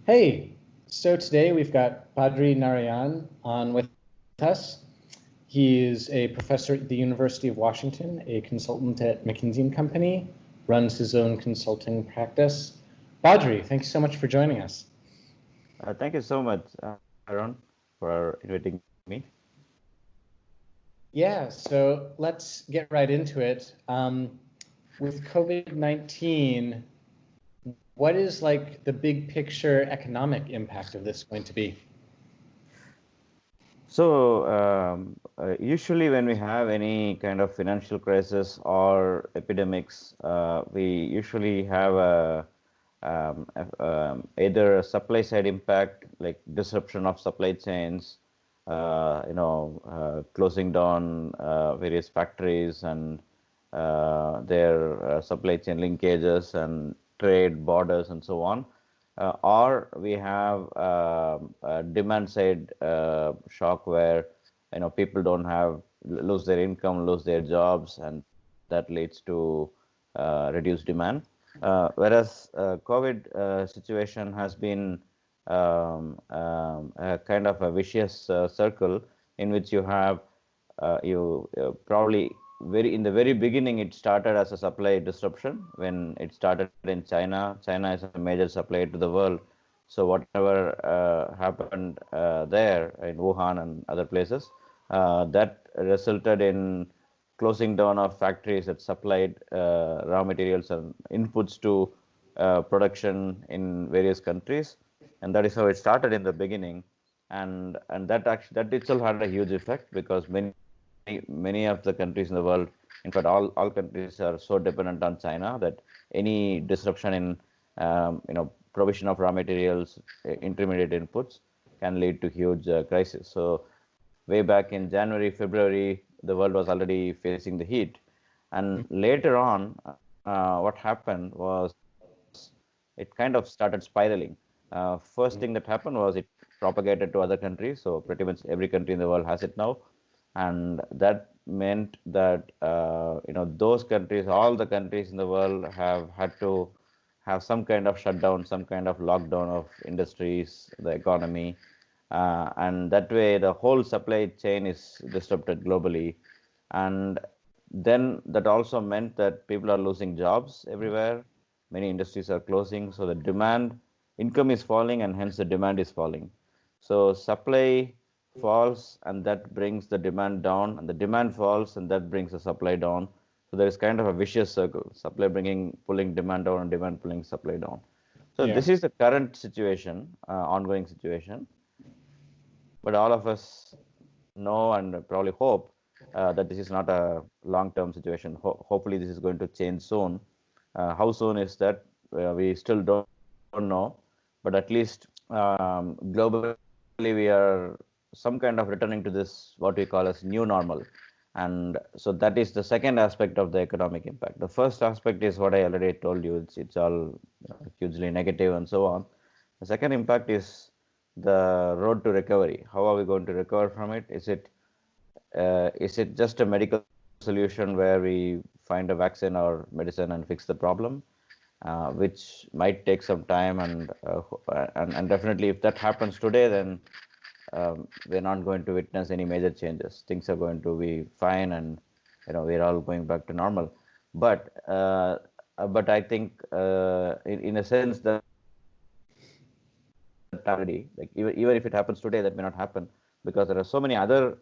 Hey, so today we've got Badri Narayanan on with us. He is a professor at the University of Washington, a consultant at McKinsey & Company, runs his own consulting practice. Badri, thanks so much for joining us. Thank you so much, Aaron, for inviting me. Yeah, so let's get right into it. With COVID-19, what is like the big picture economic impact of this going to be? So, usually when we have any kind of financial crisis or epidemics, we usually have either a supply side impact, like disruption of supply chains, closing down various factories and their supply chain linkages and trade borders and so on. Or we have a demand side shock where people don't have lose their income, lose their jobs, and that leads to reduced demand. Whereas COVID situation has been a kind of a vicious circle in which you have you probably in the very beginning it started as a supply disruption when it started in China. China is a major supplier to the world, so whatever happened there in Wuhan and other places, that resulted in closing down of factories that supplied raw materials and inputs to production in various countries, and that is how it started in the beginning. And that itself had a huge effect because many of the countries in the world, in fact all countries are so dependent on China that any disruption in provision of raw materials, intermediate inputs can lead to huge crisis. So way back in January, February, the world was already facing the heat, and later on, what happened was it kind of started spiraling. First thing that happened was it propagated to other countries. So pretty much every country in the world has it now, and that meant that those countries, all the countries in the world, have had to have some kind of shutdown, some kind of lockdown of industries, the economy, and that way the whole supply chain is disrupted globally. And then that also meant that people are losing jobs everywhere. Many industries are closing, so the demand income is falling, and hence the demand is falling. So supply falls, and that brings the demand down, and the demand falls, and that brings the supply down. So there is kind of a vicious circle: supply pulling demand down, and demand pulling supply down. So Yeah. this is the current situation, ongoing situation. But all of us know and probably hope that this is not a long-term situation. Hopefully, this is going to change soon. How soon is that? We still don't know, but at least globally, we are some kind of returning to this what we call as new normal. And so that is the second aspect of the economic impact. The first aspect is what I already told you. It's all hugely negative and so on. The second impact is the road to recovery. How are we going to recover from it? Is it just a medical solution where we find a vaccine or medicine and fix the problem, which might take some time, and definitely if that happens today, then we're not going to witness any major changes. Things are going to be fine, and we're all going back to normal. But but I think in a sense that already, like even if it happens today, that may not happen because there are so many other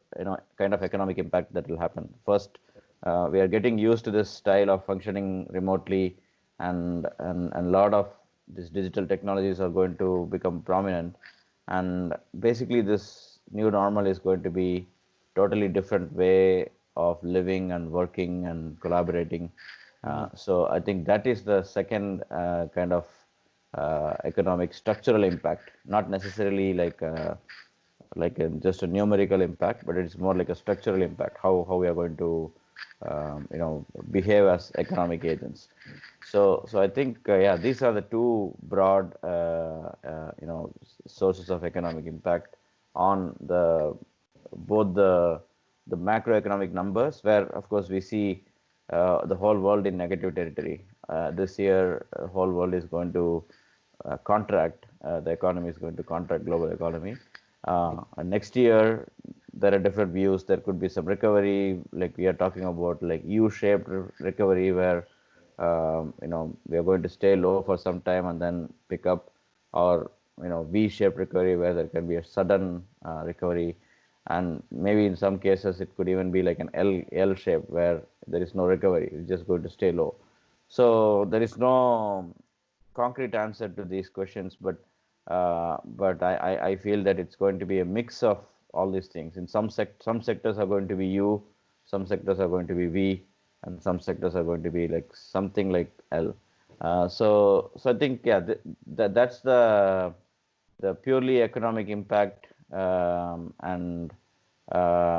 kind of economic impact that will happen. First, we are getting used to this style of functioning remotely, and a lot of these digital technologies are going to become prominent, and basically this new normal is going to be totally different way of living and working and collaborating. So I think that is the second kind of economic structural impact, not necessarily just a numerical impact, but it's more like a structural impact. How we are going to behave as economic agents. So I think yeah, these are the two broad sources of economic impact on both the macroeconomic numbers, where of course we see the whole world in negative territory. This year, the whole world is going to contract. The economy is going to contract, global economy. And next year, there are different views. There could be some recovery, like we are talking about, like U-shaped recovery, where we are going to stay low for some time and then pick up, or V-shaped recovery, where there can be a sudden recovery, and maybe in some cases it could even be like an L shape, where there is no recovery. It's just going to stay low. So there is no concrete answer to these questions, but I feel that it's going to be a mix of all these things. In some sectors are going to be U, some sectors are going to be V, and some sectors are going to be like something like L. So I think, yeah, that's the purely economic impact, and the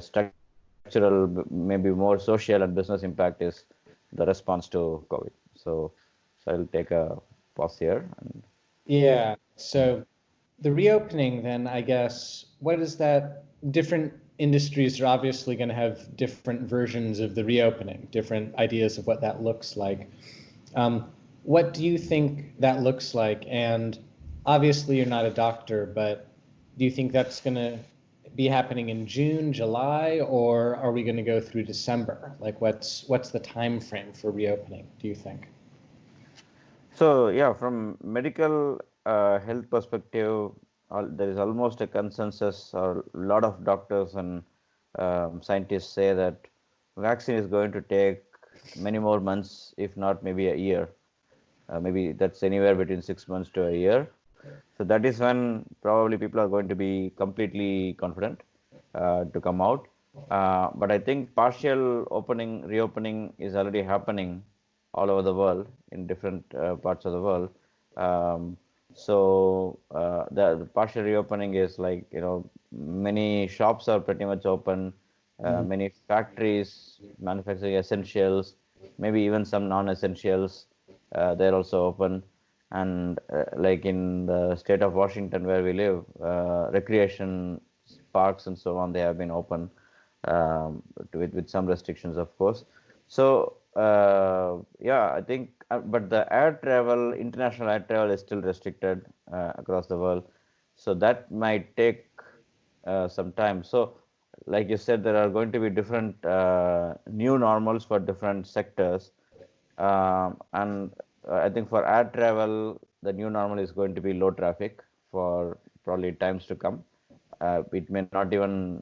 structural, maybe more social and business impact is the response to COVID. So I'll take a pause here. Yeah. So the reopening, then, I guess, what is that? Different industries are obviously going to have different versions of the reopening, different ideas of what that looks like. What do you think that looks like? And obviously, you're not a doctor, but do you think that's going to be happening in June, July, or are we going to go through December? Like, what's the time frame for reopening, do you think? So yeah, from medical health perspective, there is almost a consensus, or a lot of doctors and scientists say that vaccine is going to take many more months, if not maybe a year. Maybe that's anywhere between 6 months to a year. So that is when probably people are going to be completely confident to come out. But I think partial reopening is already happening all over the world, in different parts of the world. The partial reopening is like, many shops are pretty much open, many factories manufacturing essentials, maybe even some non-essentials, they're also open. And like in the state of Washington where we live, recreation parks and so on, they have been open, with some restrictions, of course. So yeah, I think, but the international air travel is still restricted across the world. So that might take some time. So like you said, there are going to be different new normals for different sectors. And I think for air travel, the new normal is going to be low traffic for probably times to come. It may not even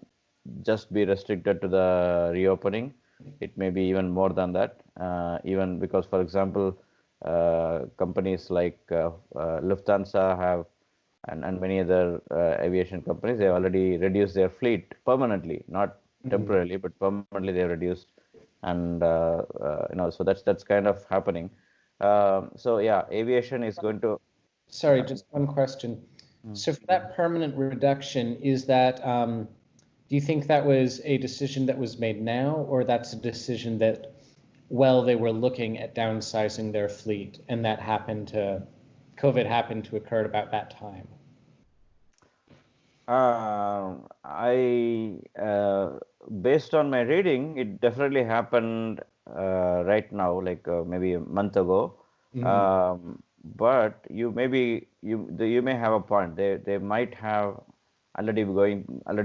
just be restricted to the reopening. It may be even more than that, even because, for example, companies like Lufthansa have, and many other aviation companies, they have already reduced their fleet permanently, not temporarily, but permanently they have reduced. And so that's kind of happening. So yeah, aviation is going to. Sorry, just one question. So for that permanent reduction, is that, do you think that was a decision that was made now, or that's a decision that, well, they were looking at downsizing their fleet, and that COVID happened to occur at about that time? Based on my reading, it definitely happened right now, like maybe a month ago. But you may have a point. They might have already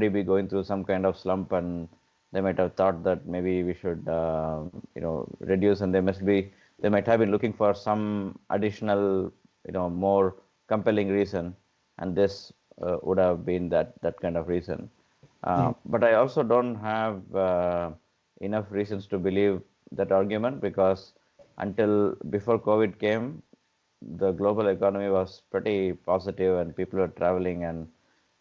be going through some kind of slump, and they might have thought that maybe we should reduce, and they might have been looking for some additional more compelling reason, and this would have been that kind of reason. But I also don't have enough reasons to believe that argument, because until before COVID came, the global economy was pretty positive, and people were traveling, and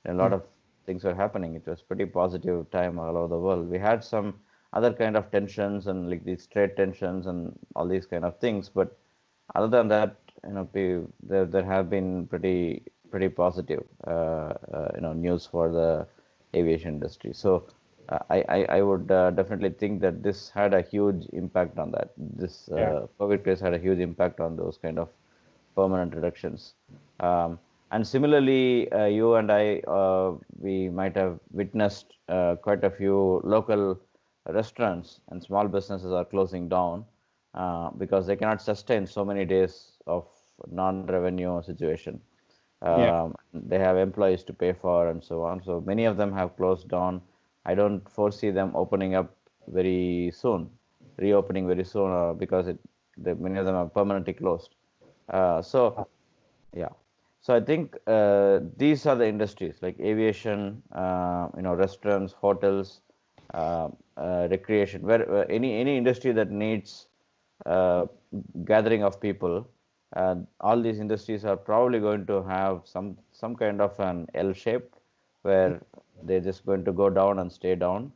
a lot of things were happening. It was pretty positive time all over the world. We had some other kind of tensions, and like these trade tensions and all these kind of things, but other than that, there have been pretty positive news for the aviation industry. So I would definitely think that this had a huge impact on that. This COVID case had a huge impact on those kind of permanent reductions. And similarly, you and I, we might have witnessed quite a few local restaurants and small businesses are closing down because they cannot sustain so many days of non-revenue situation. Yeah. They have employees to pay for and so on. So many of them have closed down. I don't foresee them opening up very soon, reopening very soon, because many of them are permanently closed. So yeah. So I think these are the industries like aviation, restaurants, hotels, recreation, where any industry that needs uh, gathering of people. All these industries are probably going to have some kind of an L shape where they're just going to go down and stay down.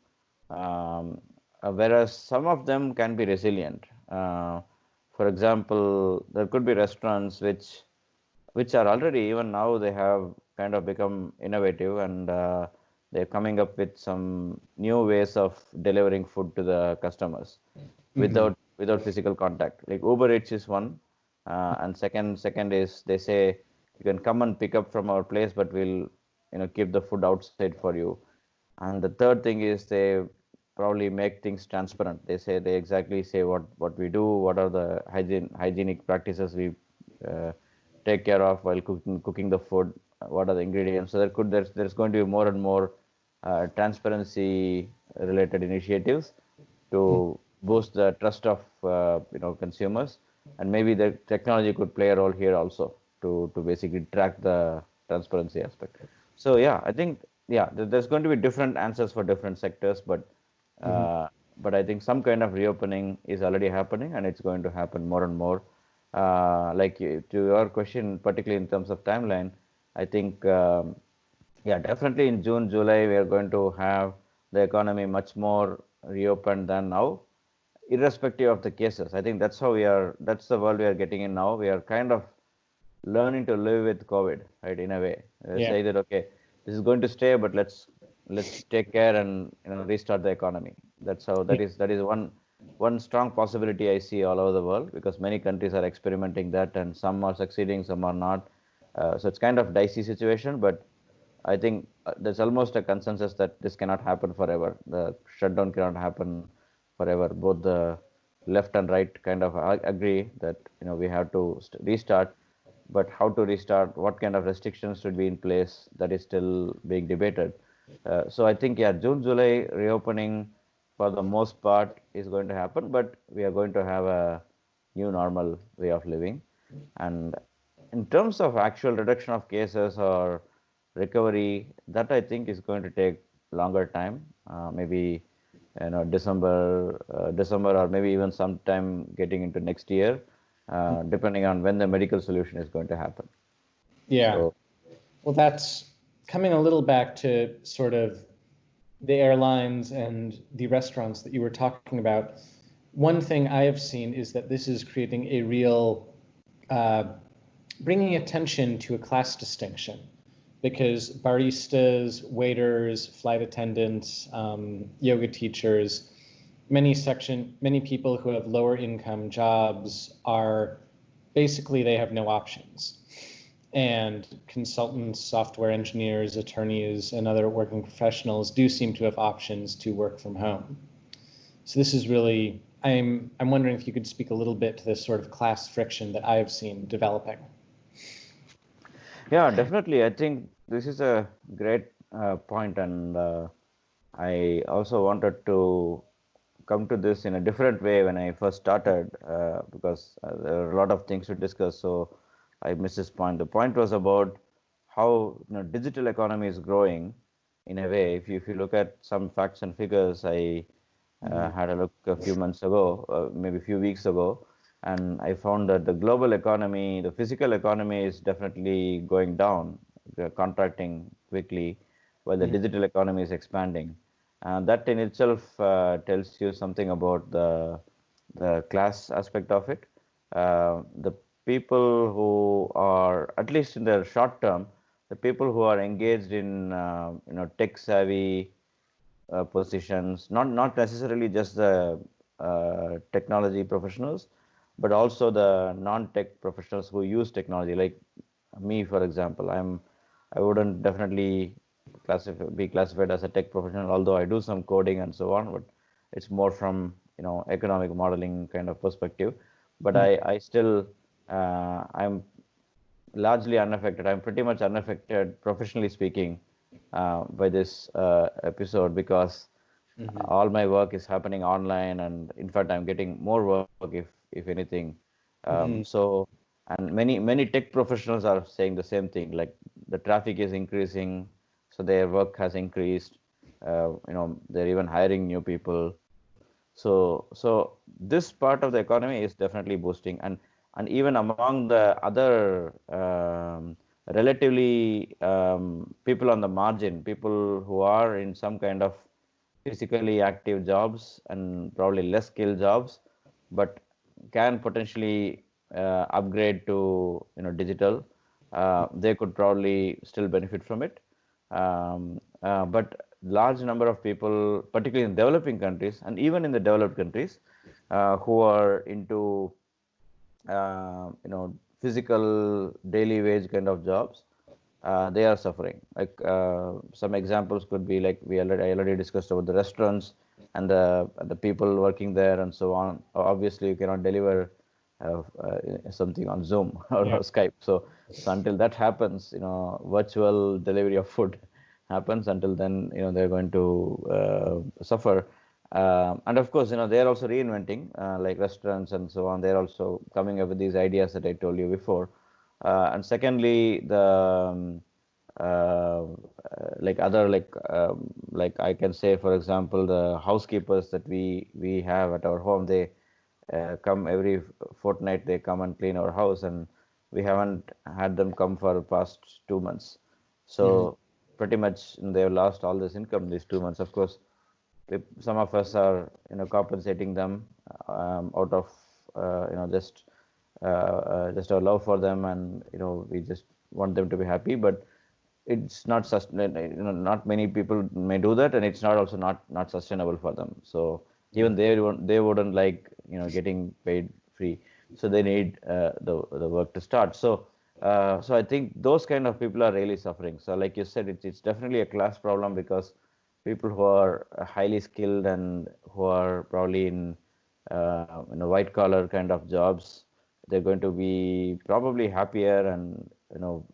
Whereas some of them can be resilient. For example, there could be restaurants which are already, even now they have kind of become innovative, and they're coming up with some new ways of delivering food to the customers Hmm. without physical contact. Like Uber Eats is one, and second is they say you can come and pick up from our place, but we'll keep the food outside for you. And the third thing is they probably make things transparent. They exactly say what we do, what are the hygienic practices we uh, take care of while cooking the food, what are the ingredients. So there's going to be more and more transparency related initiatives to boost the trust of consumers, and maybe the technology could play a role here also to basically track the transparency aspect. So yeah, I think yeah, there's going to be different answers for different sectors, Hmm. uh, but I think some kind of reopening is already happening, and it's going to happen more and more. To your question, particularly in terms of timeline, I think yeah, definitely in June, July, we are going to have the economy much more reopened than now, irrespective of the cases. I think that's the world we are getting in now. We are kind of learning to live with COVID, right, in a way. Yeah. Say that, okay, this is going to stay, but let's take care and restart the economy. Yeah. That is one strong possibility I see all over the world, because many countries are experimenting that, and some are succeeding, some are not. So it's kind of dicey situation, but I think there's almost a consensus that this cannot happen forever. The shutdown cannot happen forever. Both the left and right kind of agree that we have to restart, but how to restart, what kind of restrictions should be in place, that is still being debated. So I think yeah, June, July reopening for the most part is going to happen, but we are going to have a new normal way of living. And in terms of actual reduction of cases or recovery, that I think is going to take longer time. Maybe December, or maybe even sometime getting into next year, depending on when the medical solution is going to happen. Yeah. So Well, that's coming a little back to sort of the airlines and the restaurants that you were talking about. One thing I have seen is that this is creating a real uh, bringing attention to a class distinction, because baristas, waiters, flight attendants, yoga teachers, many people who have lower income jobs are basically, they have no options. And consultants, software engineers, attorneys, and other working professionals do seem to have options to work from home. So this is really, I'm wondering if you could speak a little bit to this sort of class friction that I have seen developing. yeah, definitely. I think this is a great point, and I also wanted to come to this in a different way when I first started, because there are a lot of things to discuss. So I missed this point. The point was about how digital economy is growing in a way. If you look at some facts and figures, I had a look a few months ago, maybe a few weeks ago, and I found that the global economy, the physical economy, is definitely going down, contracting quickly, while the digital economy is expanding. That in itself tells you something about the class aspect of it. The people who are, at least in the short term, the people who are engaged in tech savvy positions, not necessarily just the technology professionals, but also the non-tech professionals who use technology. Like me, for example, I wouldn't definitely be classified as a tech professional, although I do some coding and so on, but it's more from economic modeling kind of perspective. But I still I'm largely unaffected. I'm pretty much unaffected, professionally speaking, by this episode because all my work is happening online, and in fact, I'm getting more work if anything. So, and many tech professionals are saying the same thing. Like the traffic is increasing, so their work has increased. They're even hiring new people. So this part of the economy is definitely boosting, and even among the other relatively people on the margin, people who are in some kind of physically active jobs and probably less skilled jobs, but can potentially upgrade to digital. They could probably still benefit from it. But large number of people, particularly in developing countries and even in the developed countries, who are into physical daily wage kind of jobs, they are suffering. Like some examples could be like I already discussed about the restaurants and the people working there and so on. Obviously, you cannot deliver something on Zoom or Skype. So until that happens, virtual delivery of food happens. Until then, they're going to suffer. And of course, they're also reinventing, like restaurants and so on. They're also coming up with these ideas that I told you before. And secondly, the like other like I can say, for example, the housekeepers that we have at our home, they come every fortnight. They come and clean our house, and we haven't had them come for the past 2 months. So pretty much they've lost all this income these 2 months. Of course, some of us are compensating them out of just our love for them, and we just want them to be happy. But it's not not many people may do that, and it's not also not sustainable for them. So even they wouldn't like getting paid free, so they need the work to start. So I think those kind of people are really suffering. So like you said, it's definitely a class problem, because people who are highly skilled and who are probably in white collar kind of jobs, they're going to be probably happier and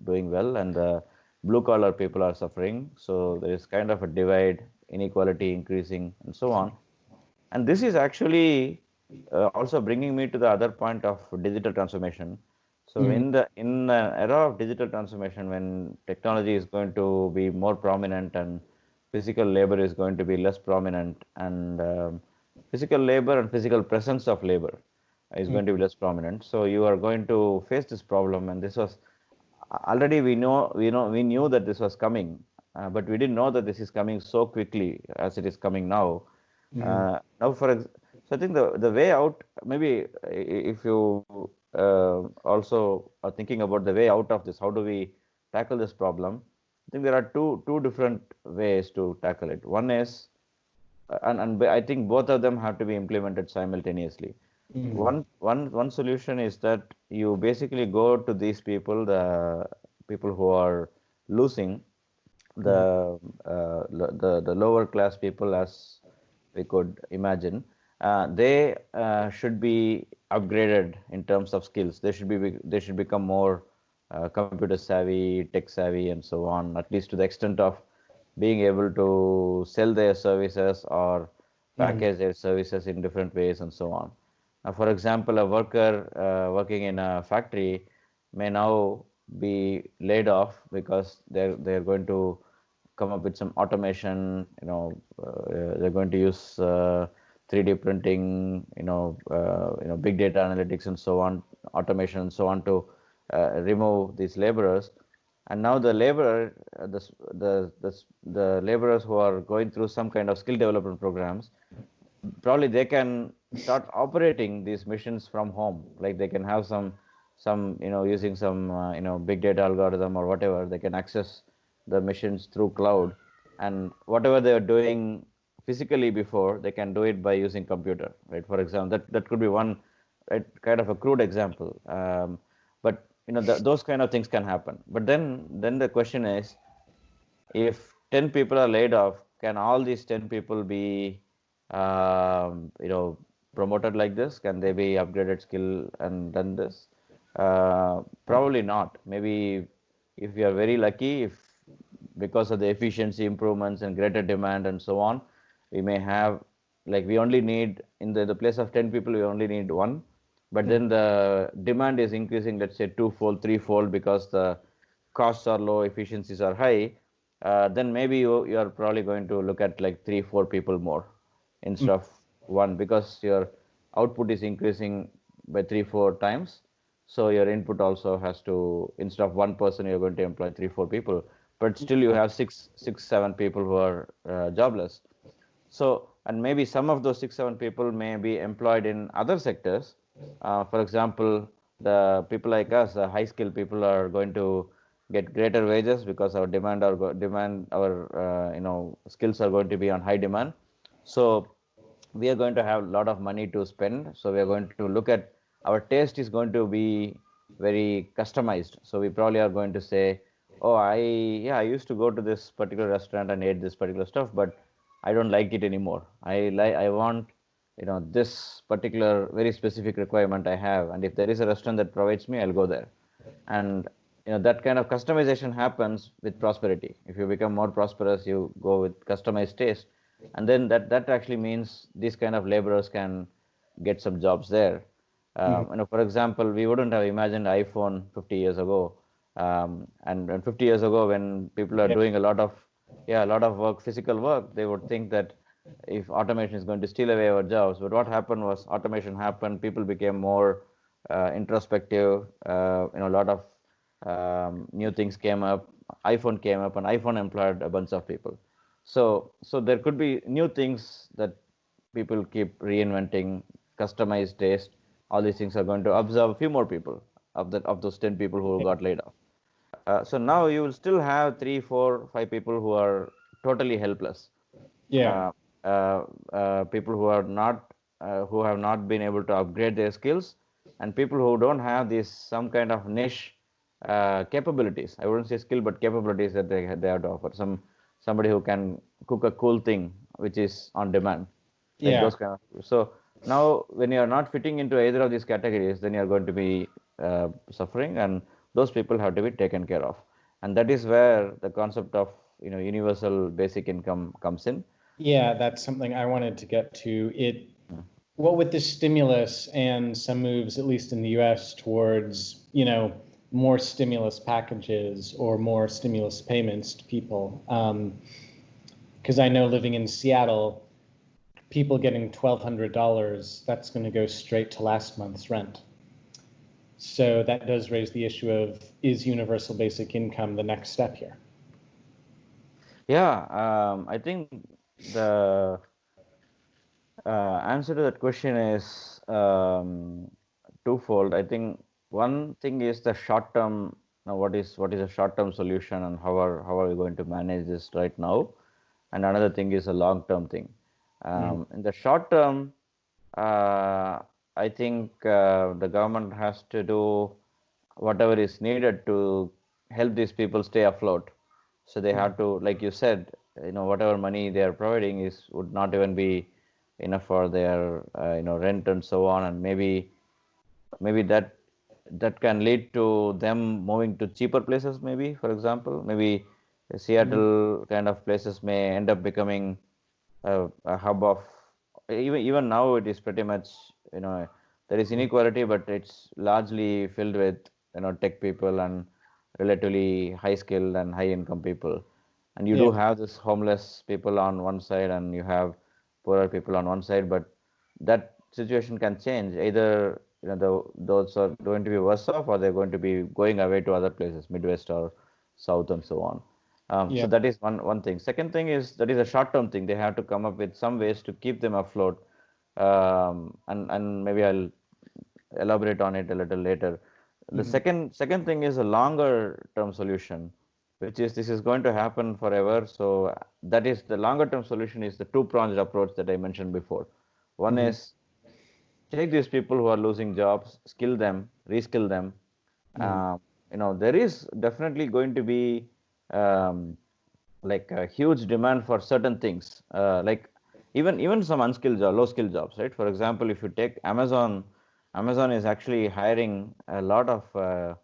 doing well, and the blue collar people are suffering. So there is kind of a divide, inequality increasing, and so on. And this is actually also bringing me to the other point of digital transformation. So in the era of digital transformation, when technology is going to be more prominent and physical labor is going to be less prominent, and physical labor and physical presence of labor is going to be less prominent. So you are going to face this problem, and this was already we knew that this was coming, but we didn't know that this is coming so quickly as it is coming now. Now, so I think the way out, maybe if you also are thinking about the way out of this, how do we tackle this problem? I think there are two different ways to tackle it. One is, and I think both of them have to be implemented simultaneously. One solution is that you basically go to these people, the people who are losing, the lower class people, as we could imagine. They should be upgraded in terms of skills. They should become more computer savvy, tech savvy, and so on, at least to the extent of being able to sell their services or package their services in different ways, and so on. For example, a worker working in a factory may now be laid off because they're going to come up with some automation. They're going to use 3D printing, big data analytics, and so on, automation, and so on, to remove these laborers. And now the laborer, the laborers who are going through some kind of skill development programs, probably they can start operating these machines from home. Like they can have some using some big data algorithm or whatever. They can access the machines through cloud, and whatever they are doing physically before, they can do it by using computer, right? For example, that could be one, right, kind of a crude example. But those kind of things can happen. But then the question is, if 10 people are laid off, can all these 10 people be promoted like this? Can they be upgraded skill and done this? Probably not. Maybe if we are very lucky, if because of the efficiency improvements and greater demand and so on, we may have, like, we only need, in the place of 10 people, we only need one. But then the demand is increasing, let's say twofold, threefold, because the costs are low, efficiencies are high. Then maybe you are probably going to look at like three, four people more instead of one, because your output is increasing by three, four times. So your input also has to, instead of one person, you're going to employ three, four people, but still you have six, seven people who are jobless. So, and maybe some of those six, seven people may be employed in other sectors. For example, the people like us, high skilled people, are going to get greater wages because our skills are going to be on high demand. So we are going to have a lot of money to spend. So we are going to look at, our taste is going to be very customized. So we probably are going to say, oh, I used to go to this particular restaurant and ate this particular stuff, but I don't like it anymore. I want, this particular very specific requirement I have, and if there is a restaurant that provides me, I'll go there. And that kind of customization happens with prosperity. If you become more prosperous, you go with customized taste, and then that actually means these kind of laborers can get some jobs there. For example, we wouldn't have imagined iPhone 50 years ago, and 50 years ago, when people are doing a lot of work, physical work, they would think that if automation is going to steal away our jobs. But what happened was, automation happened, people became more introspective, a lot of new things came up, iPhone came up, and iPhone employed a bunch of people. So there could be new things that people keep reinventing, customized taste. All these things are going to absorb a few more people of those 10 people who got laid off. So now you will still have three, four, five people who are totally helpless. Yeah. People who have not been able to upgrade their skills, and people who don't have this some kind of niche capabilities. I wouldn't say skill, but capabilities that they have to offer. Somebody who can cook a cool thing which is on demand, like Yeah. those kind of. So now, when you are not fitting into either of these categories, then you are going to be suffering, and those people have to be taken care of. And that is where the concept of universal basic income comes in. Yeah, that's something I wanted to get to. What with this stimulus and some moves, at least in the US, towards, more stimulus packages or more stimulus payments to people. Because I know, living in Seattle, people getting $1,200, that's going to go straight to last month's rent. So that does raise the issue of, is universal basic income the next step here? Yeah, I think the answer to that question is twofold. I think one thing is the short term. Now, what is a short term solution, and how are we going to manage this right now? And another thing is a long term thing. In the short term, I think the government has to do whatever is needed to help these people stay afloat. So they have to, like you said, whatever money they are providing would not even be enough for their rent and so on, and maybe that can lead to them moving to cheaper places. Maybe, for example, maybe Seattle kind of places may end up becoming a hub of, even now it is pretty much, there is inequality, but it's largely filled with tech people and relatively high skilled and high income people. And you do have this homeless people on one side, and you have poorer people on one side, but that situation can change. Either those are going to be worse off, or they're going to be going away to other places, Midwest or South and so on. So that is one thing. Second thing is, that is a short term thing. They have to come up with some ways to keep them afloat, and maybe I'll elaborate on it a little later. The second thing is a longer term solution, which is, this is going to happen forever. So that is, the longer term solution is the two-pronged approach that I mentioned before. One is, take these people who are losing jobs, skill them, reskill them. There is definitely going to be like a huge demand for certain things, like even some unskilled low skill jobs, right? For example, if you take Amazon, Amazon is actually hiring a lot of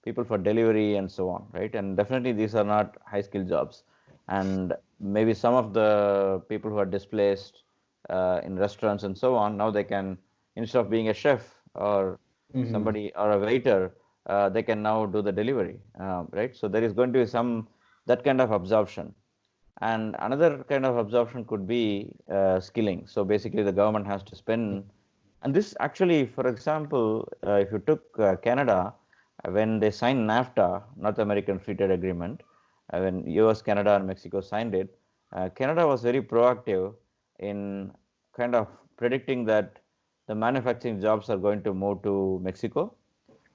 people for delivery and so on, right? And definitely these are not high skill jobs. And maybe some of the people who are displaced in restaurants and so on, now they can, instead of being a chef or Mm-hmm. somebody or a waiter, they can now do the delivery, right? So there is going to be some that kind of absorption. And another kind of absorption could be skilling. So basically, the government has to spend, and this actually, for example, if you took Canada, when they signed NAFTA, North American Free Trade Agreement, when US, Canada, and Mexico signed it, Canada was very proactive in kind of predicting that the manufacturing jobs are going to move to Mexico.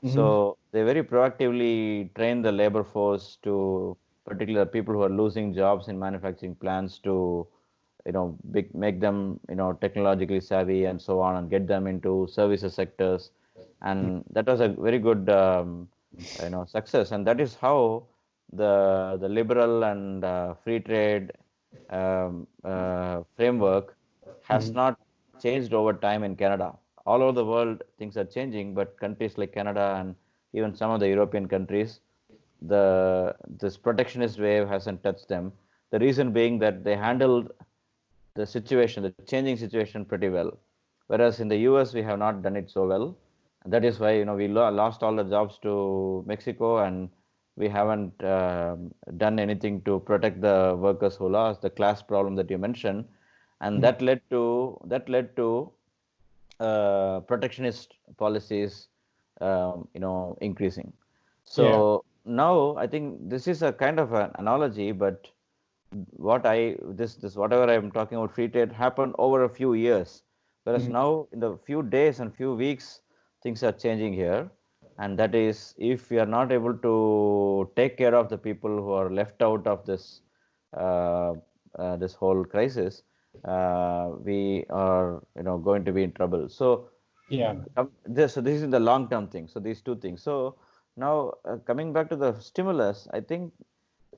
Mm-hmm. So they very proactively train the labor force to particular people who are losing jobs in manufacturing plants to, make them, technologically savvy and so on, and get them into services sectors. And that was a very good, success. And that is how the liberal and free trade framework has Mm-hmm. not changed over time in Canada. All over the world, things are changing, but countries like Canada and even some of the European countries, this protectionist wave hasn't touched them. The reason being that they handled the situation, the changing situation, pretty well. Whereas in the US, we have not done it so well. And that is why we lost all the jobs to Mexico, and we haven't done anything to protect the workers who lost, the class problem that you mentioned, and that led to protectionist policies, increasing. Yeah. So now I think this is a kind of an analogy, but this whatever I'm talking about free trade happened over a few years, whereas Mm-hmm. now in the few days and few weeks things are changing here, and that is if we are not able to take care of the people who are left out of uh, this whole crisis, we are going to be in trouble. So Yeah. this is the long term thing. So these two things. So now coming back to the stimulus, I think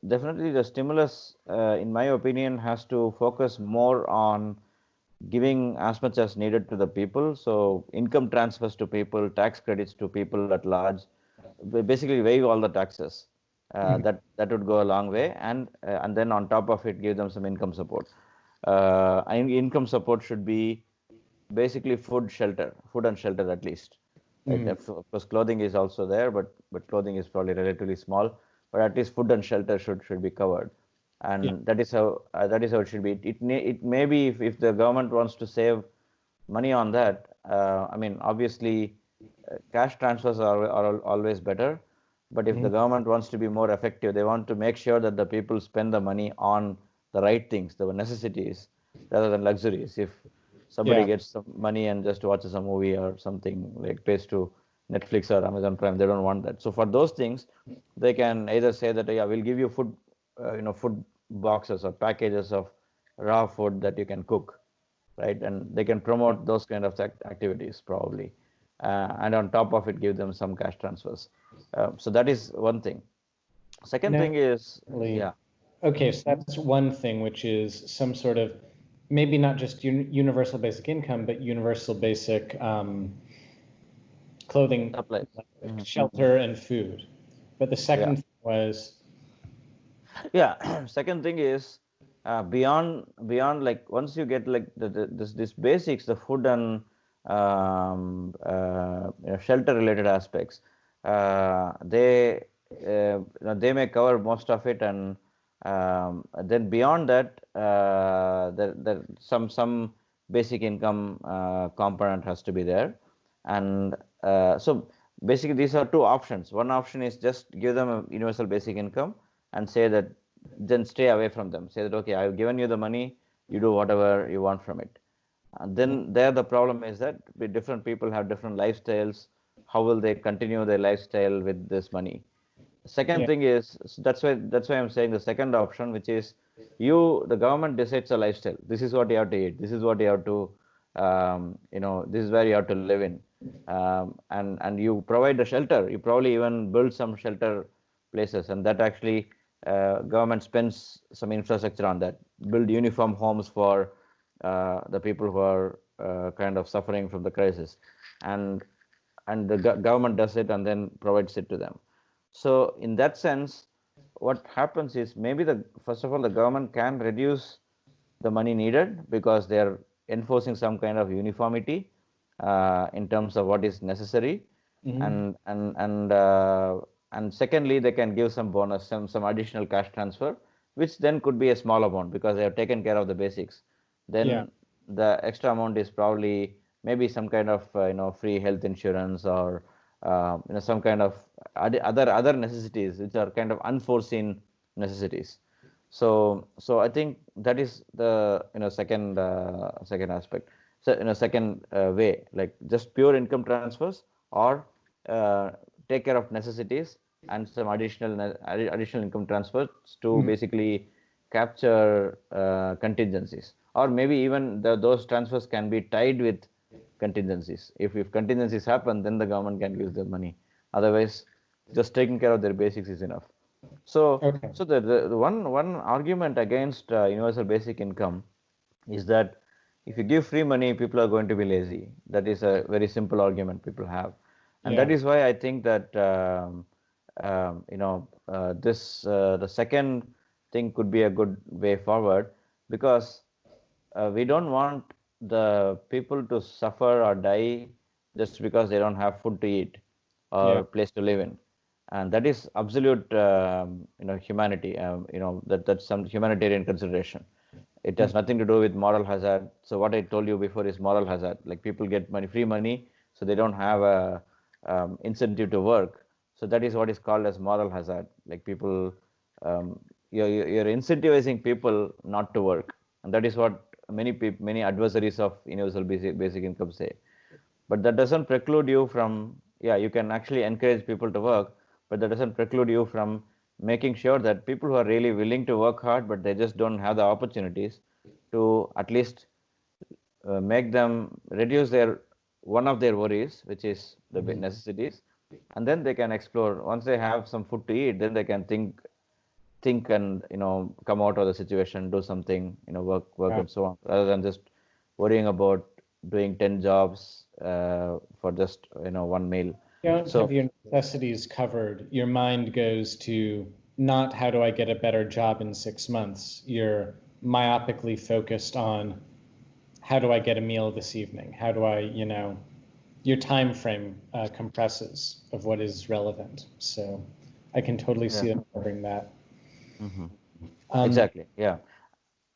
definitely the stimulus, in my opinion, has to focus more on giving as much as needed to the people. So income transfers to people, tax credits to people at large, basically waive all the taxes. Mm-hmm. That would go a long way, and then on top of it, give them some income support. Income support should be basically food and shelter at least. Right? Mm-hmm. Of course, clothing is also there, but clothing is probably relatively small. But at least food and shelter should be covered, Yeah. and that is how it should be. It may be if the government wants to save money on that. I mean, obviously, cash transfers are always better. But if Mm-hmm. the government wants to be more effective, they want to make sure that the people spend the money on the right things, the necessities, rather than luxuries. If somebody Yeah. gets some money and just watches a movie or something, like pays to Netflix or Amazon Prime, they don't want that. So for those things, they can either say that, yeah, we'll give you food boxes or packages of raw food that you can cook, right? And they can promote those kind of activities probably, and on top of it, give them some cash transfers. So that is one thing. Second Now, thing is, yeah. okay, so that's one thing, which is some sort of maybe not just universal basic income, but universal basic clothing, Supplies. like Mhm. shelter and food. But the Yeah. second thing was, Yeah. Second thing is, beyond like once you get like this basics, the food and shelter related aspects, they may cover most of it, and then beyond that, there some basic income component has to be there. And so basically these are two options. One option is just give them a universal basic income and say that, then stay away from them. Say that, okay, I've given you the money, you do whatever you want from it. And then there the problem is that different people have different lifestyles. How will they continue their lifestyle with this money? Second yeah, thing is, so that's why I'm saying the second option, which is the government decides a lifestyle. This is what you have to eat. This is what you have to, this is where you have to live in, and you provide the shelter. You probably even build some shelter places, and that actually government spends some infrastructure on that. Build uniform homes for the people who are kind of suffering from the crisis, and and the government does it and then provides it to them. So in that sense, what happens is maybe the first of all the government can reduce the money needed because they are enforcing some kind of uniformity in terms of what is necessary, Mm-hmm. and secondly they can give some bonus, some additional cash transfer, which then could be a small amount because they have taken care of the basics. Yeah. Then the extra amount is probably maybe some kind of free health insurance or some kind of other necessities which are kind of unforeseen necessities. So I think that is the second aspect. So second way, like just pure income transfers or uh, take care of necessities and some additional income transfers to Mhm. basically capture contingencies, or maybe even those transfers can be tied with contingencies. If contingencies happen, then the government can use the money. Otherwise, just taking care of their basics is enough. So, Okay. so the one argument against universal basic income is that if you give free money, people are going to be lazy. That is a very simple argument people have, and that Yeah. is why I think that this the second thing could be a good way forward, because we don't want the people to suffer or die just because they don't have food to eat Yeah. or place to live in, and that is absolute humanity. That's some humanitarian consideration. It has Mm. nothing to do with moral hazard. So what I told you before is moral hazard. Like people get free money, so they don't have a incentive to work. So that is what is called as moral hazard. Like people, um, you're incentivizing people not to work, and that is what many adversaries of universal basic income say. But that doesn't preclude you from, yeah, you can actually encourage people to work, but that doesn't preclude you from making sure that people who are really willing to work hard but they just don't have the opportunities to at least make them reduce their one of their worries, which is the Mhm. necessities, and then they can explore. Once they have some food to eat, then they can think and come out of the situation, do something, work Yeah. and so on, rather than just worrying about doing 10 jobs for just one meal. You don't have So your necessities covered. Your mind goes to not how do I get a better job in 6 months. You're myopically focused on how do I get a meal this evening? How do I, your time frame compresses of what is relevant. So I can totally yeah. see them covering that. Hmm. Um, Exactly, yeah.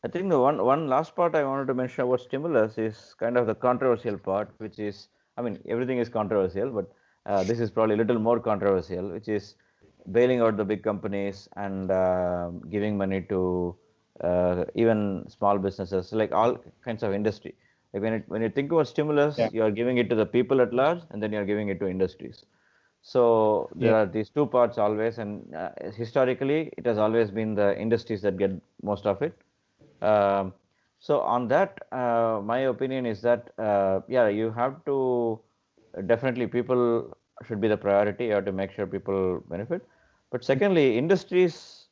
I think the one last part I wanted to mention about stimulus is kind of the controversial part, which is, I mean, everything is controversial, but this is probably a little more controversial, which is bailing out the big companies and giving money to even small businesses, like all kinds of industry. Like when you think about stimulus, yeah, you are giving it to the people at large, and then you are giving it to industries. So yeah, there are these two parts always, and historically, it has always been the industries that get most of it. um, so on that, my opinion is that yeah, you have to definitely people should be the priority. You have to make sure people benefit. But secondly, industries,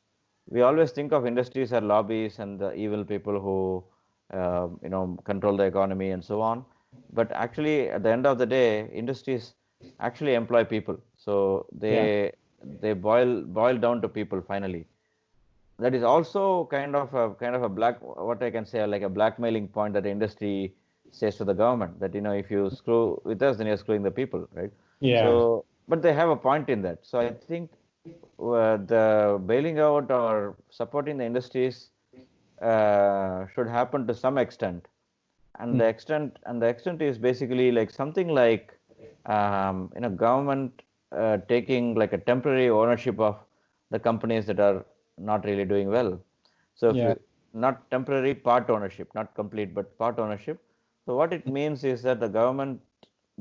we always think of industries as lobbies and the evil people who control the economy and so on. But actually, at the end of the day, industries actually employ people. So yeah. they boil down to people finally. That is also kind of a black, what I can say, like a blackmailing point that the industry says to the government, that if you screw with us, then you're screwing the people, right? Yeah. So but they have a point in that. So I think the bailing out or supporting the industries should happen to some extent, and Mm. the extent is basically like something like government taking like a temporary ownership of the companies that are not really doing well. So if Yeah. you, not temporary, part ownership, not complete but part ownership. So what it means is that the government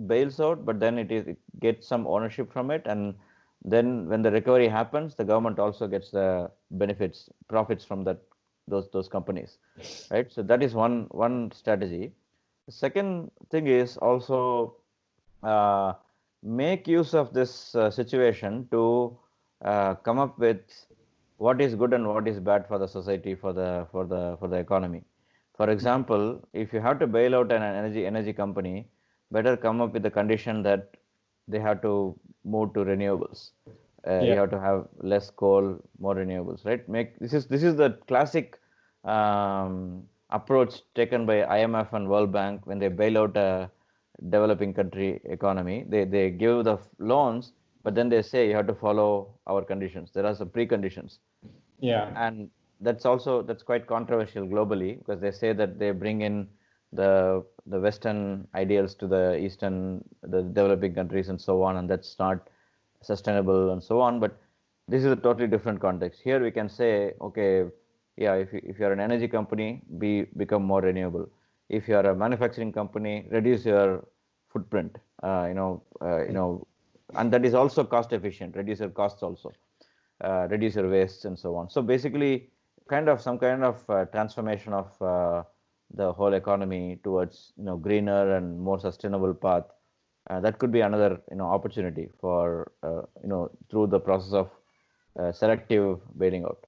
bails out, but then it gets some ownership from it, and then when the recovery happens, the government also gets the benefits, profits from those companies, right? So that is one strategy. The second thing is also uh, make use of this situation to come up with what is good and what is bad for the society, for the economy. For example, if you have to bail out an energy company, better come up with the condition that they have to move to renewables. You Yeah. have to have less coal, more renewables, right? Make this is the classic approach taken by IMF and World Bank when they bail out a developing country economy. They give the loans, but then they say you have to follow our conditions. There are some preconditions, Yeah. and that's quite controversial globally because they say that they bring in the Western ideals to the developing countries and so on, and that's not sustainable and so on. But this is a totally different context. Here we can say, okay, yeah, if you're an energy company, become more renewable. If you are a manufacturing company, reduce your footprint. And that is also cost efficient. Reduce your costs also, reduce your wastes and so on. So basically, some kind of transformation of the whole economy towards greener and more sustainable path. That could be another opportunity for through the process of selective bailing out.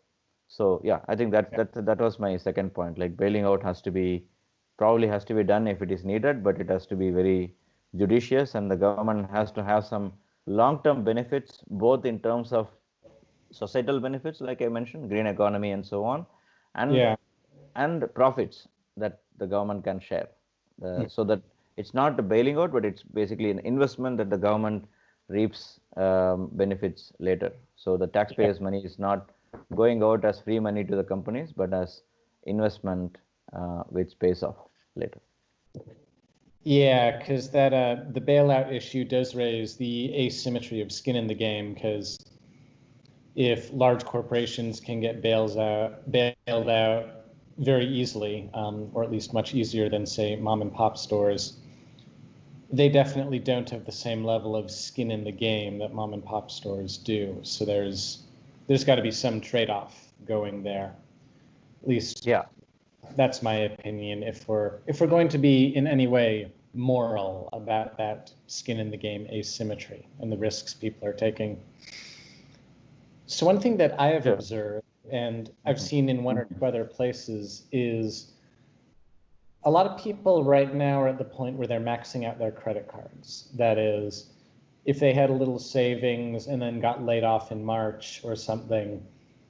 So yeah, I think that was my second point. Like bailing out probably has to be done if it is needed, but it has to be very judicious, and the government has to have some long-term benefits, both in terms of societal benefits, like I mentioned, green economy and so on, and Yeah. profits that the government can share, so that it's not a bailing out, but it's basically an investment that the government reaps benefits later. So the Yeah. taxpayers' money is not going out as free money to the companies, but as investment which pays off later. Yeah, because that the bailout issue does raise the asymmetry of skin in the game. Because if large corporations can get bailed out very easily, or at least much easier than say mom and pop stores, they definitely don't have the same level of skin in the game that mom and pop stores do. So there's got to be some trade-off going there. At least Yeah. that's my opinion. If we're going to be in any way moral about that skin in the game asymmetry and the risks people are taking. So one thing that I have Sure. observed, and I've seen in one or two other places, is a lot of people right now are at the point where they're maxing out their credit cards. That is, if they had a little savings and then got laid off in March or something,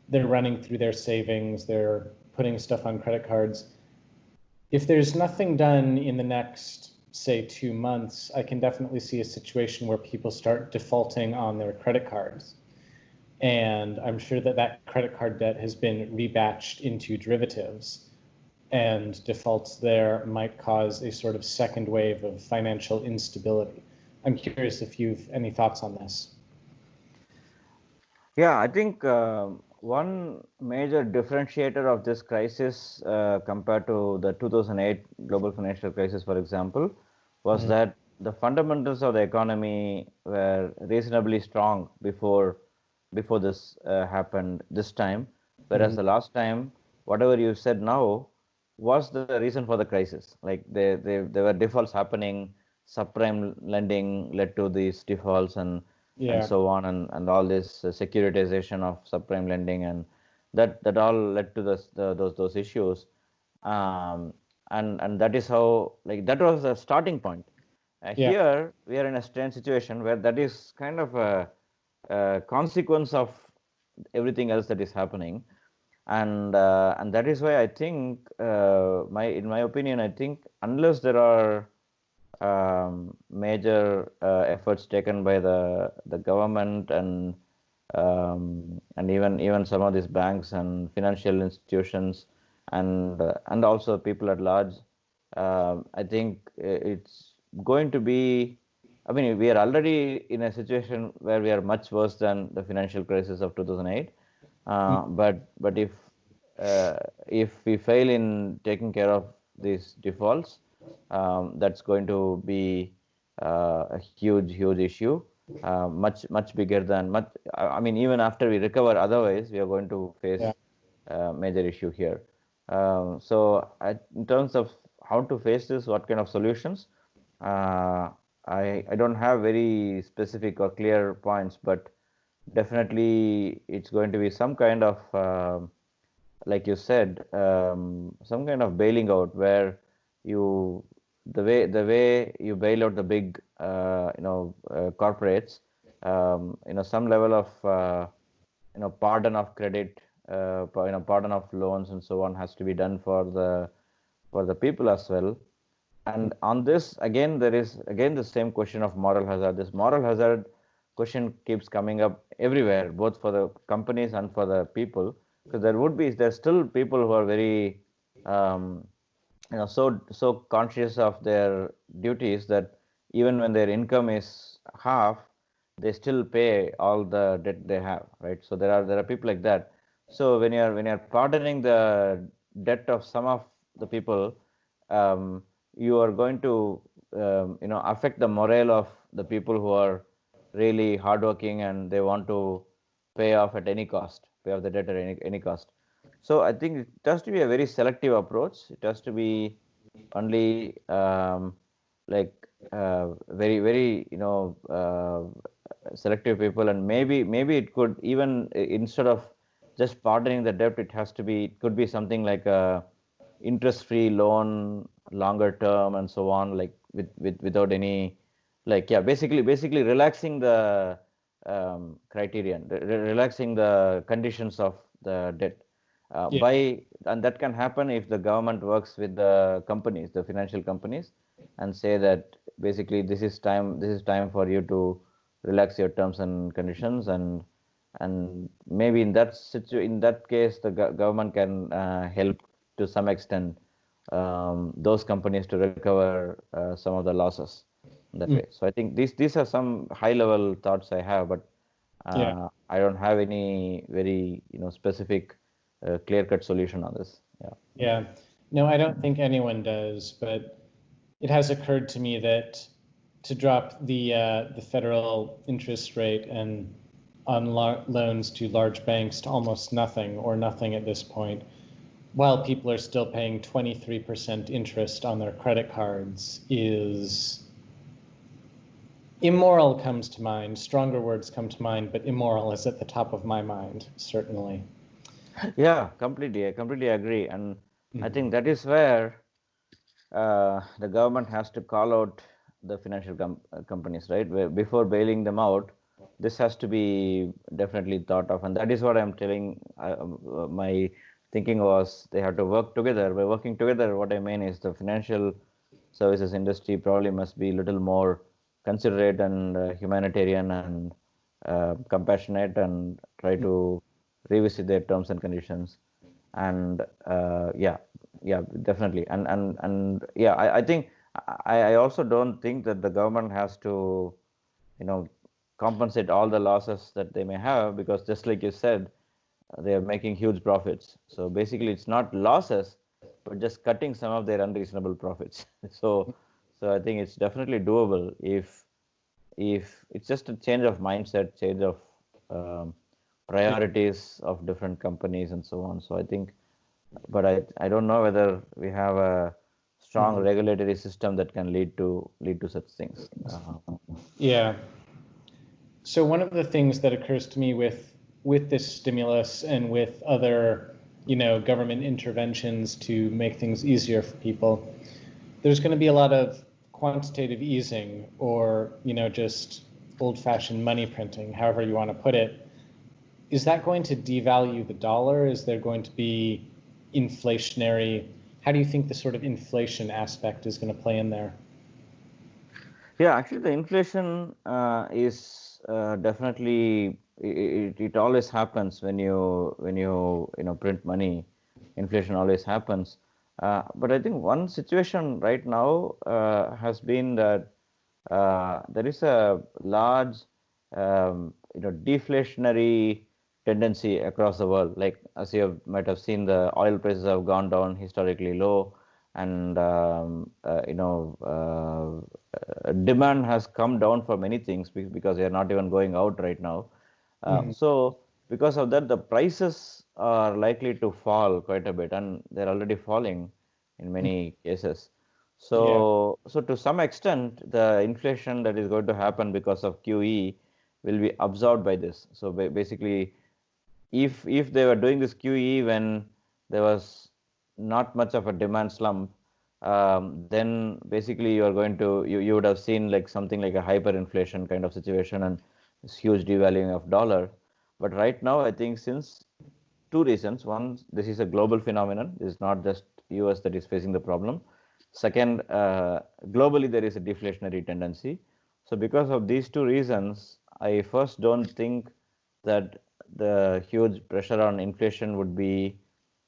they're running through their savings, they're putting stuff on credit cards. If there's nothing done in the next, say, 2 months, I can definitely see a situation where people start defaulting on their credit cards. And I'm sure that credit card debt has been rebatched into derivatives, and defaults there might cause a sort of second wave of financial instability. I'm curious if you've any thoughts on this. Yeah, I think one major differentiator of this crisis compared to the 2008 global financial crisis, for example, was that the fundamentals of the economy were reasonably strong before this happened this time, whereas the last time, whatever you said now was the reason for the crisis. Like there were defaults happening, subprime lending led to these defaults, and Yeah. so on, and all this securitization of subprime lending, and that all led to those issues, and that is how, like, that was the starting point. Yeah. Here we are in a strange situation where that is kind of a consequence of everything else that is happening, and that is why I think, in my opinion, I think unless there are major efforts taken by the government and even some of these banks and financial institutions, and also people at large. I think it's going to be. I mean, we are already in a situation where we are much worse than the financial crisis of 2008. But uh, if we fail in taking care of these defaults, that's going to be a huge issue, much bigger than much. I mean, even after we recover, otherwise we are going to Yeah. face a major issue here. In terms of how to face this, what kind of solutions, uh, I don't have very specific or clear points, but definitely it's going to be some kind of like you said, some kind of bailing out where you the way you bail out the big corporates, some level of pardon of credit, pardon of loans and so on has to be done for the people as well. And on this, again, there is again the same question of moral hazard. This moral hazard question keeps coming up everywhere, both for the companies and for the people, because there's still people who are very so conscious of their duties that even when their income is half, they still pay all the debt they have, right? So there are people like that. So when you're pardoning the debt of some of the people, you are going to affect the morale of the people who are really hardworking and they want to pay off at any cost, pay off the debt at any cost. So I think it has to be a very selective approach. It has to be only like very very selective people, and maybe it could even instead of just pardoning the debt, it could be something like a interest-free loan, longer term, and so on, like without any, like, yeah, basically relaxing the criterion, relaxing the conditions of the debt. Yeah. And that can happen if the government works with the companies, the financial companies, and say that basically this is time for you to relax your terms and conditions, and maybe in that case the government can help to some extent those companies to recover some of the losses that way. So I think these are some high level thoughts I have, but Yeah. I don't have any very specific clear cut solution on this. Yeah. Yeah. No, I don't think anyone does, but it has occurred to me that to drop the federal interest rate and on loans to large banks to almost nothing or nothing at this point, while people are still paying 23% interest on their credit cards, is immoral comes to mind. Stronger words come to mind, but immoral is at the top of my mind, certainly. Yeah, completely. I completely agree. And I think that is where the government has to call out the financial companies, right? Where before bailing them out, this has to be definitely thought of. And that is what I'm telling. My thinking was they have to work together. By working together, what I mean is the financial services industry probably must be a little more considerate and humanitarian and compassionate, and try to revisit their terms and conditions. And yeah, definitely. And yeah, I think I also don't think that the government has to compensate all the losses that they may have, because just like you said, they are making huge profits. So basically it's not losses, but just cutting some of their unreasonable profits. So I think it's definitely doable if it's just a change of mindset, change of priorities of different companies and so on. So I think, but I don't know whether we have a strong regulatory system that can lead to such things. Yeah. So one of the things that occurs to me with this stimulus and with other, government interventions to make things easier for people, there's going to be a lot of quantitative easing, or just old-fashioned money printing, however you want to put it. Is that going to devalue the dollar? Is there going to be inflationary? How do you think the sort of inflation aspect is going to play in there? Yeah, actually, the inflation is definitely, it always happens when you print money. Inflation always happens. But I think one situation right now has been that there is a large deflationary tendency across the world. Like, as you might have seen, the oil prices have gone down historically low, and demand has come down for many things because they are not even going out right now. So because of that, the prices are likely to fall quite a bit, and they're already falling in many cases. So to some extent, the inflation that is going to happen because of QE will be absorbed by this. So basically, if they were doing this QE when there was not much of a demand slump, then basically you are going to you would have seen like something like a hyperinflation kind of situation and this huge devaluing of dollar. But right now, I think since two reasons. One, this is a global phenomenon. This is not just US that is facing the problem. Second, globally there is a deflationary tendency. So because of these two reasons, I first don't think that the huge pressure on inflation would be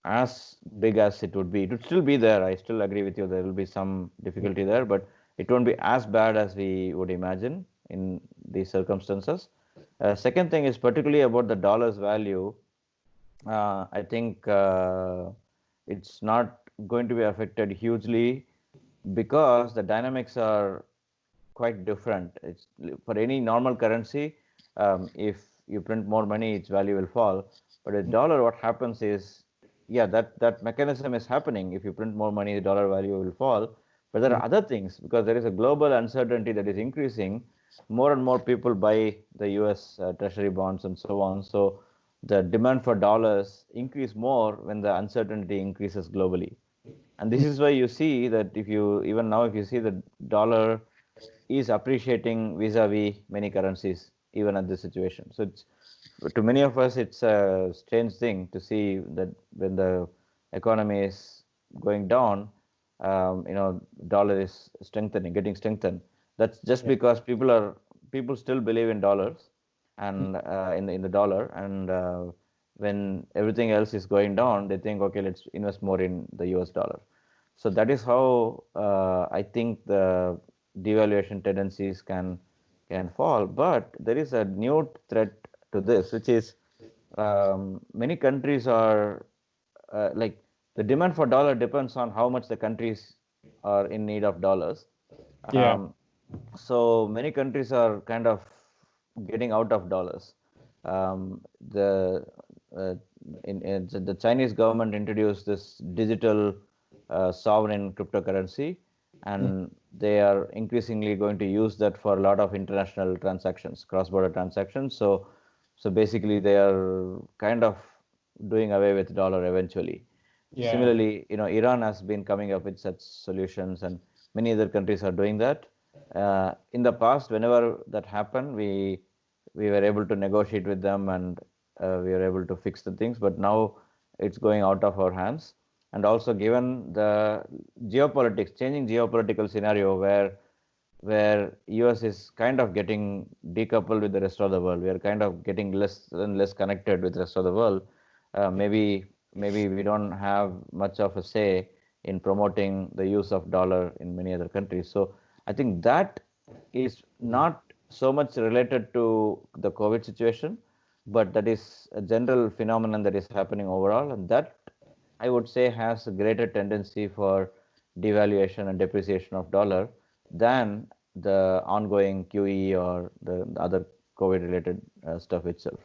as big as it would be. It would still be there. I still agree with you. There will be some difficulty there, but it won't be as bad as we would imagine in these circumstances. Second thing is particularly about the dollar's value. I think it's not going to be affected hugely because the dynamics are quite different. It's for any normal currency, if you print more money, its value will fall. But a dollar, what happens is, yeah, that mechanism is happening. If you print more money, the dollar value will fall. But there are other things because there is a global uncertainty that is increasing. More and more people buy the U.S. Treasury bonds and so on. So the demand for dollars increase more when the uncertainty increases globally. And this is why you see that if you even now if you see the dollar is appreciating vis-a-vis many currencies even at this situation. So it's to many of us it's a strange thing to see that when the economy is going down, dollar is strengthening, getting strengthened. That's just because people still believe in dollars and in the dollar, and when everything else is going down, they think, okay, let's invest more in the US dollar. So that is how I think the devaluation tendencies can fall. But there is a new threat to this, which is many countries are like the demand for dollar depends on how much the countries are in need of dollars. Yeah. So many countries are kind of getting out of dollars. The the Chinese government introduced this digital sovereign cryptocurrency, and they are increasingly going to use that for a lot of international transactions, cross-border transactions. So basically, they are kind of doing away with dollar eventually. Yeah. Similarly, Iran has been coming up with such solutions, and many other countries are doing that. In the past, whenever that happened, we were able to negotiate with them and we were able to fix the things. But now it's going out of our hands. And also, given the geopolitics, changing geopolitical scenario where US is kind of getting decoupled with the rest of the world, we are kind of getting less and less connected with the rest of the world. Maybe we don't have much of a say in promoting the use of dollar in many other countries. So I think that is not so much related to the COVID situation, but that is a general phenomenon that is happening overall, and that I would say has a greater tendency for devaluation and depreciation of dollar than the ongoing QE or the other COVID-related stuff itself.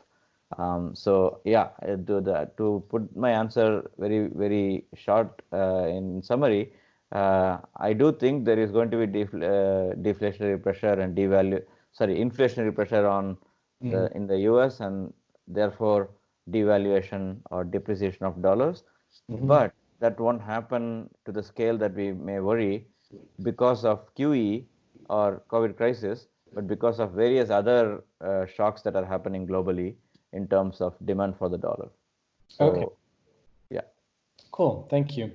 So yeah, to put my answer very very short in summary, I do think there is going to be deflationary pressure and inflationary pressure on in the US, and therefore devaluation or depreciation of dollars. But that won't happen to the scale that we may worry because of QE or COVID crisis, but because of various other shocks that are happening globally in terms of demand for the dollar. So, Okay. yeah. Cool. Thank you.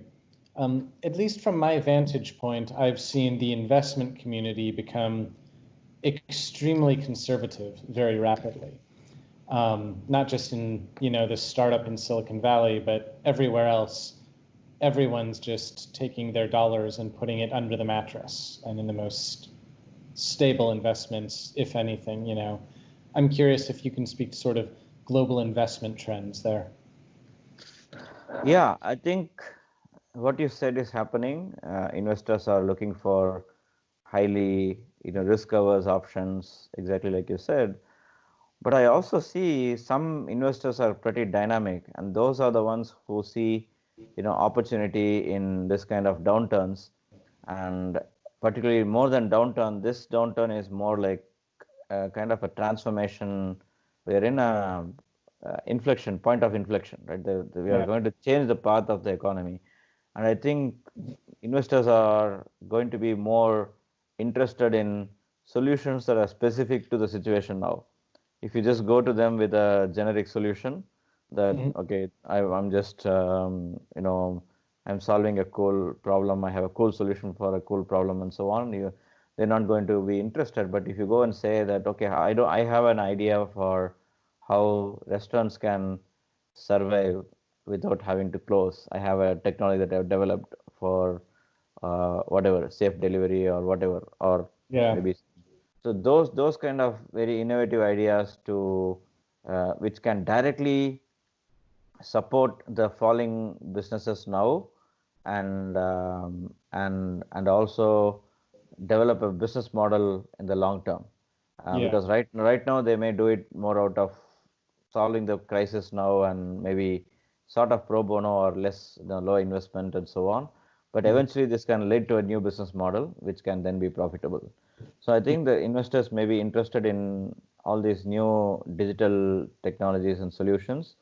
At least from my vantage point, I've seen the investment community become extremely conservative very rapidly. Not just in, the startup in Silicon Valley, but everywhere else. Everyone's just taking their dollars and putting it under the mattress and in the most stable investments, if anything. I'm curious if you can speak to sort of global investment trends there. Yeah, I think what you said is happening. Investors are looking for highly, risk-averse options, exactly like you said. But I also see some investors are pretty dynamic, and those are the ones who see, opportunity in this kind of downturns. And particularly more than downturn, this downturn is more like kind of a transformation. We're in a inflection point of inflection, right? We are going to change the path of the economy, and I think investors are going to be more interested in solutions that are specific to the situation now. If you just go to them with a generic solution that, okay, I'm just, I'm solving a cool problem, I have a cool solution for a cool problem and so on, they're not going to be interested. But if you go and say that, okay, I have an idea for how restaurants can survive without having to close. I have a technology that I've developed for whatever, safe delivery or whatever, or maybe. So those kind of very innovative ideas to which can directly support the falling businesses now, and also develop a business model in the long term. Because right now they may do it more out of solving the crisis now and maybe sort of pro bono or less, low investment and so on. But eventually this can lead to a new business model which can then be profitable. So I think the investors may be interested in all these new digital technologies and solutions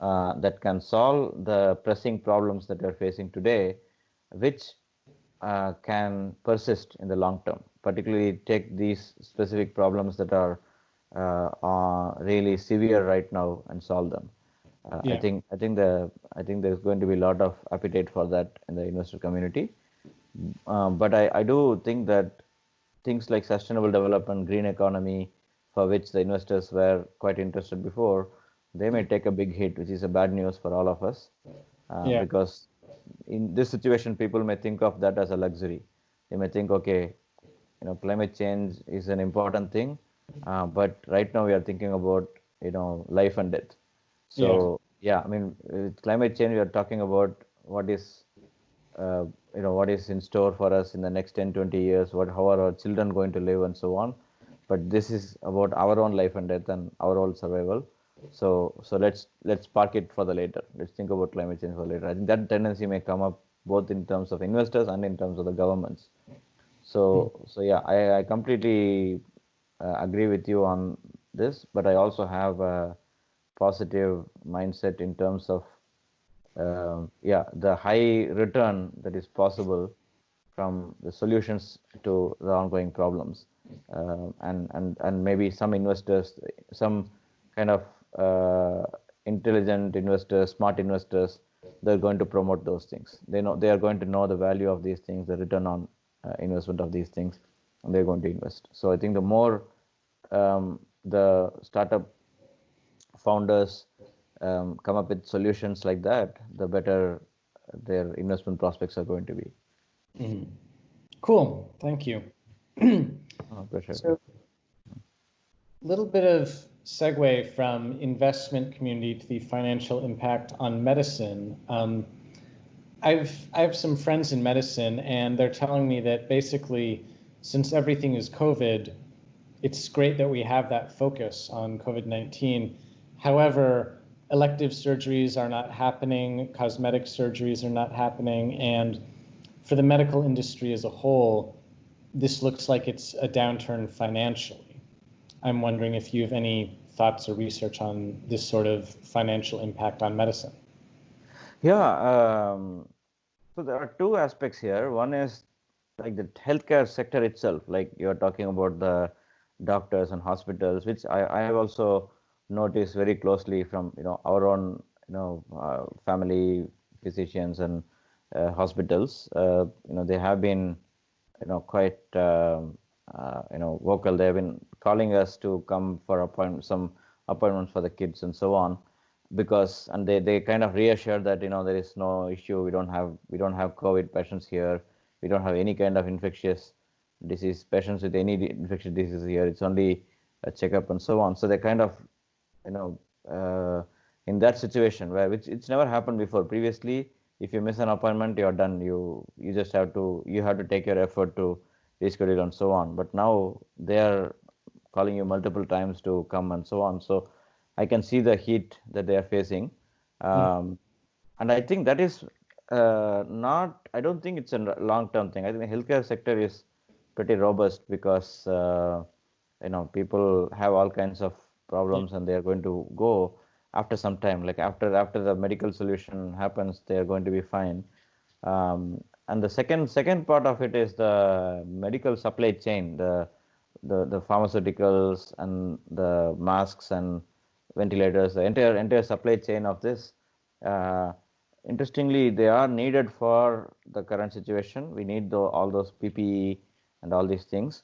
that can solve the pressing problems that we're facing today, which can persist in the long term. Particularly take these specific problems that are really severe right now and solve them. I think there's going to be a lot of appetite for that in the investor community. But I do think that things like sustainable development, green economy, for which the investors were quite interested before, they may take a big hit, which is a bad news for all of us. Because in this situation, people may think of that as a luxury. They may think, okay, climate change is an important thing, but right now we are thinking about, life and death. So I mean, with climate change, we are talking about what is in store for us in the next 10, 20 years, how are our children going to live and so on. But this is about our own life and death and our own survival. So let's park it for the later. Let's think about climate change for later. I think that tendency may come up both in terms of investors and in terms of the governments. So I completely agree with you on this, but I also have a positive mindset in terms of the high return that is possible from the solutions to the ongoing problems, and maybe some investors, some kind of intelligent investors, smart investors, they're going to promote those things. They are going to know the value of these things, the return on investment of these things, and they're going to invest. So I think the more the startup founders come up with solutions like that, the better their investment prospects are going to be. Cool, thank you. Pleasure. So, a little bit of segue from investment community to the financial impact on medicine. I have some friends in medicine, and they're telling me that basically, since everything is COVID, it's great that we have that focus on COVID-19. However, elective surgeries are not happening, cosmetic surgeries are not happening, and for the medical industry as a whole, this looks like it's a downturn financially. I'm wondering if you have any thoughts or research on this sort of financial impact on medicine. So there are two aspects here. One is like the healthcare sector itself, like you're talking about the doctors and hospitals, which I have also noticed very closely from our own family physicians and hospitals. They have been quite vocal. They have been calling us to come for some appointments for the kids and so on, and they kind of reassure that there is no issue. We don't have COVID patients here. We don't have any kind of infectious disease patients with any infectious disease here. It's only a checkup and so on. So they kind of in that situation where it's never happened before. Previously, if you miss an appointment, you're done. You just have to take your effort to reschedule and so on. But now they are calling you multiple times to come and so on. So I can see the heat that they are facing, and I think that is not. I don't think it's a long-term thing. I think the healthcare sector is pretty robust because people have all kinds of problems and they are going to go after some time. Like after the medical solution happens, they are going to be fine. And the second part of it is the medical supply chain, the pharmaceuticals and the masks and ventilators, the entire supply chain of this. Uh, Interestingly, they are needed for the current situation. We need all those PPE and all these things,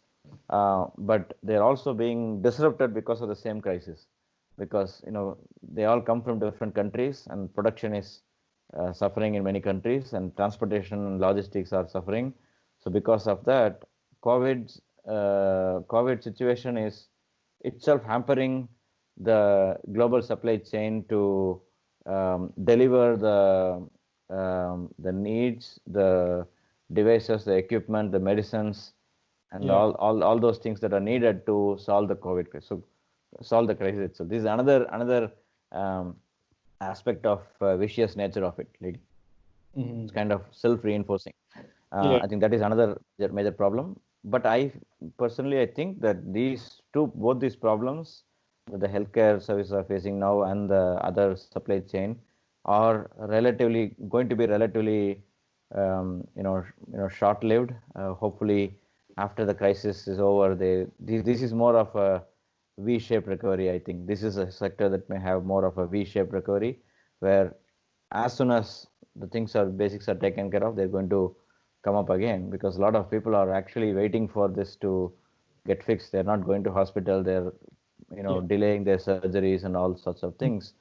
but they're also being disrupted because of the same crisis. Because they all come from different countries, and production is suffering in many countries, and transportation and logistics are suffering. So because of that, COVID situation is itself hampering the global supply chain to deliver the needs, the devices, the equipment, the medicines, and all those things that are needed to solve the COVID crisis. So solve the crisis itself. This is another aspect of vicious nature of it. Like, it's kind of self-reinforcing. I think that is another major problem. But I think that both these problems that the healthcare services are facing now and the other supply chain are going to be relatively short-lived. Hopefully, after the crisis is over, this is more of a V-shaped recovery. I think this is a sector that may have more of a V-shaped recovery, where as soon as the basics are taken care of, they're going to come up again, because a lot of people are actually waiting for this to get fixed. They're not going to hospital. They're delaying their surgeries and all sorts of things,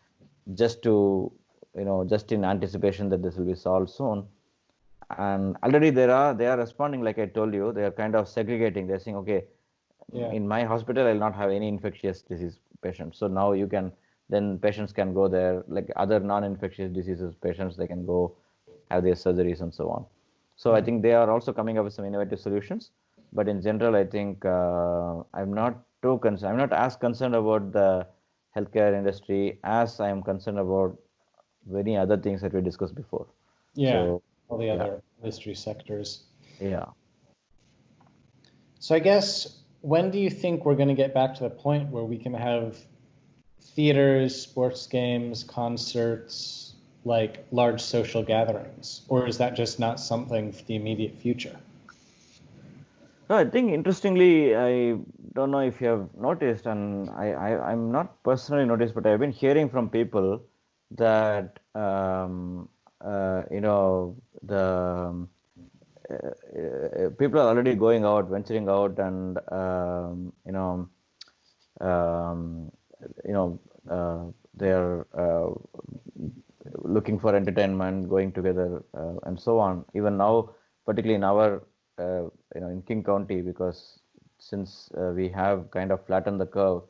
just just in anticipation that this will be solved soon. And already they are responding, like I told you. They are kind of segregating. They're saying, okay, in my hospital I'll not have any infectious disease patients, so now then patients can go there, like other non-infectious diseases patients, they can go have their surgeries and so on. So I think they are also coming up with some innovative solutions. But in general, I think I'm not as concerned about the healthcare industry as I am concerned about many other things that we discussed before. So, all the other industry sectors. Yeah. So I guess, when do you think we're going to get back to the point where we can have theaters, sports games, concerts, like large social gatherings? Or is that just not something for the immediate future? No, I think interestingly, I don't know if you have noticed, and I'm not personally noticed, but I've been hearing from people that the people are already going out, venturing out, and they're looking for entertainment, going together, and so on. Even now, particularly in our in King County, because since we have kind of flattened the curve,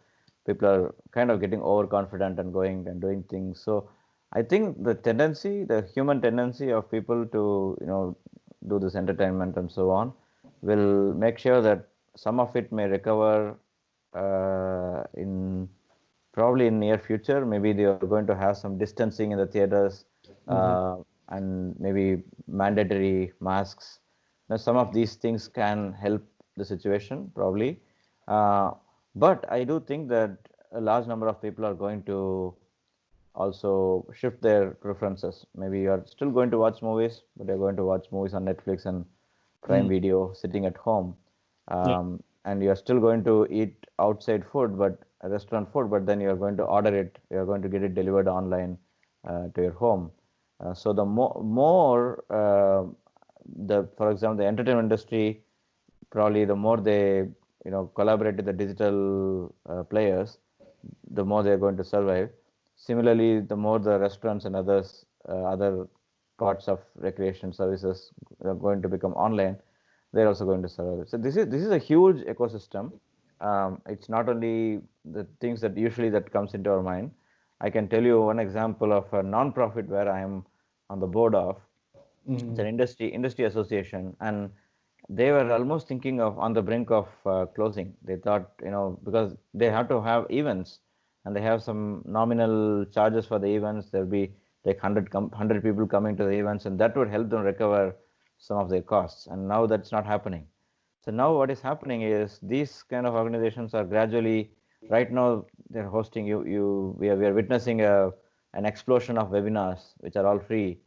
people are kind of getting overconfident and going and doing things. So I think the human tendency of people to do this entertainment and so on will make sure that some of it may recover probably in near future. Maybe they are going to have some distancing in the theaters, and maybe mandatory masks. Now, some of these things can help the situation probably, but I do think that a large number of people are going to also shift their preferences. Maybe you are still going to watch movies, but you're going to watch movies on Netflix and Prime Video sitting at home. And you're still going to eat outside food, but restaurant food, but then you're going to order it. You're going to get it delivered online to your home. So the for example, the entertainment industry, probably the more they collaborate with the digital players, the more they're going to survive. Similarly, the more the restaurants and other parts of recreation services are going to become online, they're also going to survive. So this is a huge ecosystem. It's not only the things that comes into our mind. I can tell you one example of a non-profit where I am on the board of. It's an industry association, and they were almost thinking of on the brink of closing. They thought, because they have to have events, and they have some nominal charges for the events. There'll be like 100 people coming to the events, and that would help them recover some of their costs. And now that's not happening. So now what is happening is these kind of organizations are gradually, right now they're hosting we are witnessing an explosion of webinars which are all free,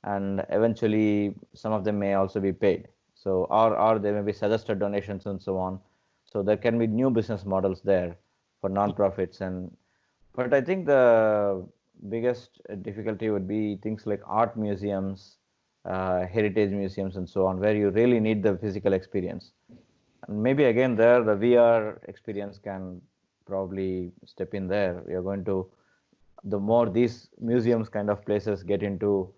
and eventually some of them may also be paid. So, or there may be suggested donations and so on. So there can be new business models there for nonprofits. But I think the biggest difficulty would be things like art museums, heritage museums, and so on, where you really need the physical experience. And maybe again there the VR experience can probably step in there. We are going to, the more these museums kind of places get into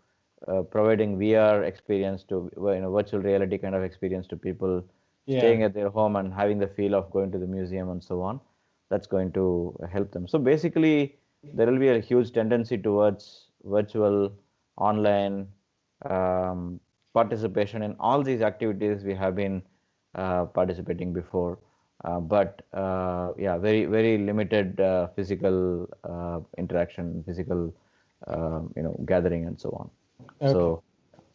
providing VR experience to, virtual reality kind of experience to people staying at their home and having the feel of going to the museum and so on, that's going to help them. So basically, there will be a huge tendency towards virtual, online participation in all these activities we have been participating before. Yeah, very, very limited physical interaction, physical, gathering and so on. Okay. So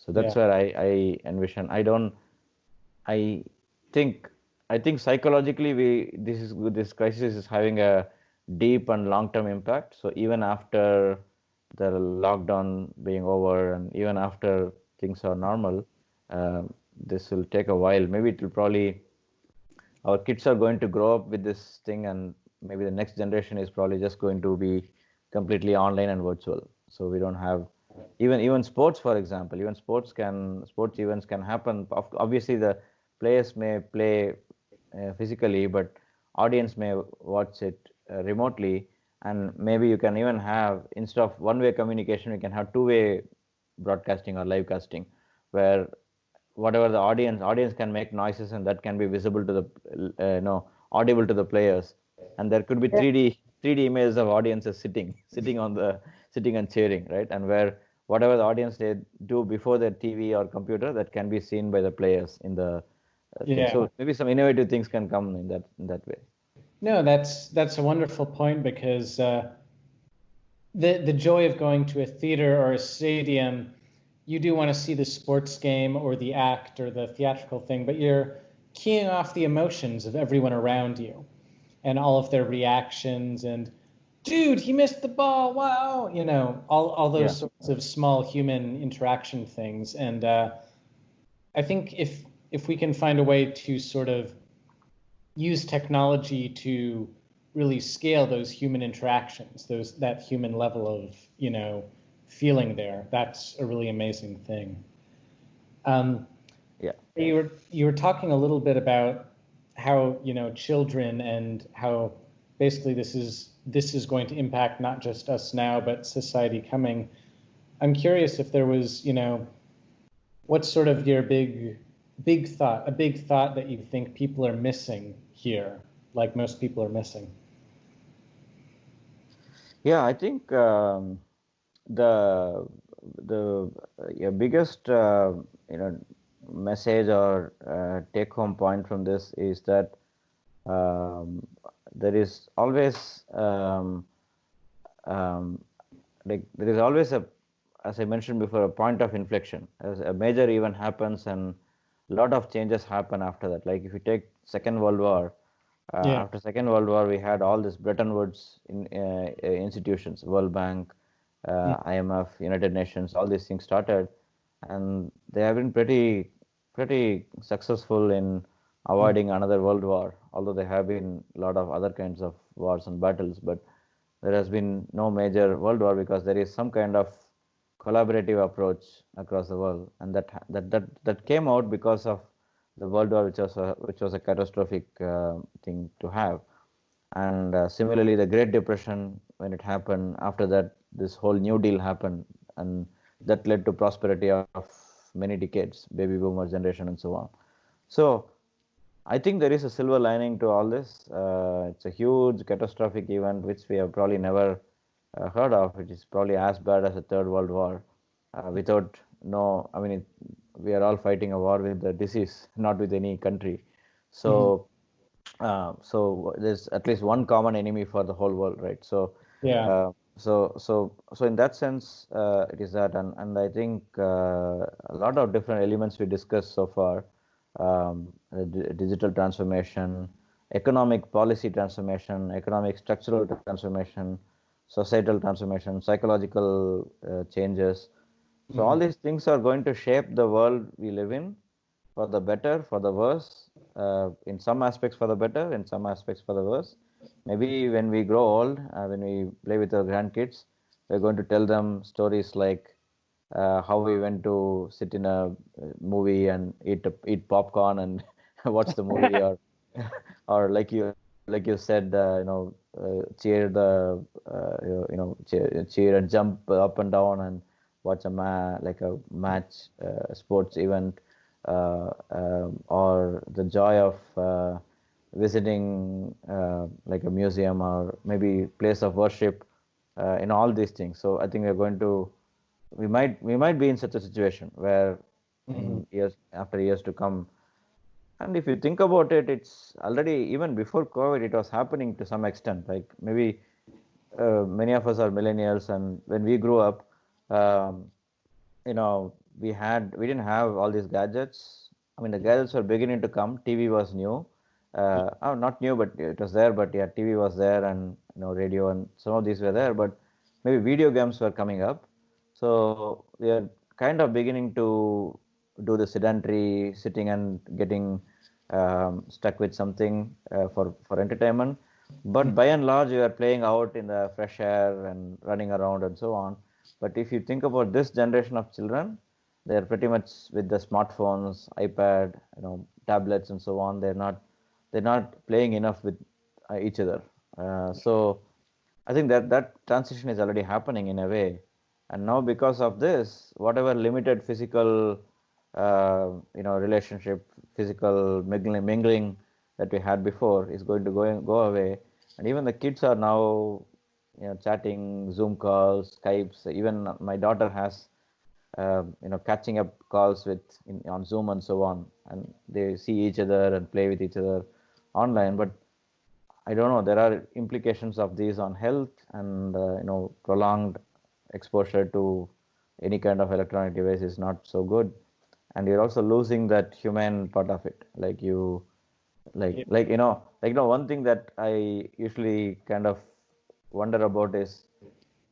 that's where I envision. I think psychologically this crisis is having a deep and long-term impact. So even after the lockdown being over and even after things are normal, this will take a while. Maybe it will probably, our kids are going to grow up with this thing, and maybe the next generation is probably just going to be completely online and virtual. So we don't have even sports, for example, even sports events can happen. Obviously, the players may play physically, but audience may watch it remotely, and maybe you can even have, instead of one-way communication, you can have two-way broadcasting or live casting, where whatever the audience can make noises, and that can be visible to the audible to the players, and there could be 3D images of audiences sitting and cheering, right? And where whatever the audience they do before their TV or computer, that can be seen by the players in the thing. So maybe some innovative things can come in that way. No, that's a wonderful point, because the joy of going to a theater or a stadium, you do want to see the sports game or the act or the theatrical thing, but you're keying off the emotions of everyone around you and all of their reactions and, dude, he missed the ball, wow, all those sorts of small human interaction things. And I think if we can find a way to sort of use technology to really scale those human interactions, that human level of, feeling there, that's a really amazing thing. You were talking a little bit about how, children, and how basically this is going to impact not just us now, but society coming. I'm curious if there was, what's sort of your big thought that you think people are missing here, like most people are missing? Yeah, I think the biggest message or take home point from this is that there is always as I mentioned before, a point of inflection. As a major event happens and a lot of changes happen after that. Like if you take Second World War, after Second World War, we had all this Bretton Woods institutions, World Bank, IMF, United Nations, all these things started, and they have been pretty successful in avoiding another world war, although there have been a lot of other kinds of wars and battles, but there has been no major world war because there is some kind of collaborative approach across the world, and that came out because of the world war, which was a catastrophic thing to have. And similarly, the Great Depression, when it happened, after that, this whole New Deal happened, and that led to prosperity of many decades, baby boomer generation, and so on. So I think there is a silver lining to all this. It's a huge catastrophic event which we have probably never heard of. It is probably as bad as a Third World War. We are all fighting a war with the disease, not with any country. So, so there's at least one common enemy for the whole world, right? So, so in that sense, it is that, and I think a lot of different elements we discussed so far. Digital transformation, economic policy transformation, economic structural transformation, societal transformation, psychological changes. So all these things are going to shape the world we live in, for the better, for the worse, in some aspects for the better, in some aspects for the worse. Maybe when we grow old, when we play with our grandkids, we're going to tell them stories like how we went to sit in a movie and eat popcorn and watch the movie, or or like you said, cheer the cheer and jump up and down and watch like a match, sports event, or the joy of visiting like a museum or maybe place of worship, in all these things. So I think we might be in such a situation where in years after years to come. And if you think about it, it's already, even before COVID, it was happening to some extent. Like maybe many of us are millennials, and when we grew up, um, we didn't have all these gadgets. I mean, the gadgets were beginning to come. TV was new. Not new, but it was there. But yeah, TV was there, and radio and some of these were there. But maybe video games were coming up. So we are kind of beginning to do the sedentary sitting and getting stuck with something for entertainment. But by and large, we are playing out in the fresh air and running around and so on. But if you think about this generation of children, they're pretty much with the smartphones, iPad, tablets, and so on. They're not playing enough with each other. So I think that transition is already happening in a way. And now because of this, whatever limited physical, relationship, physical mingling that we had before is going to go away. And even the kids are now, chatting, Zoom calls, Skypes. Even my daughter has, catching up calls on Zoom and so on, and they see each other and play with each other online. But I don't know. There are implications of these on health and prolonged exposure to any kind of electronic device is not so good, and you're also losing that human part of it. One thing that I usually kind of wonder about is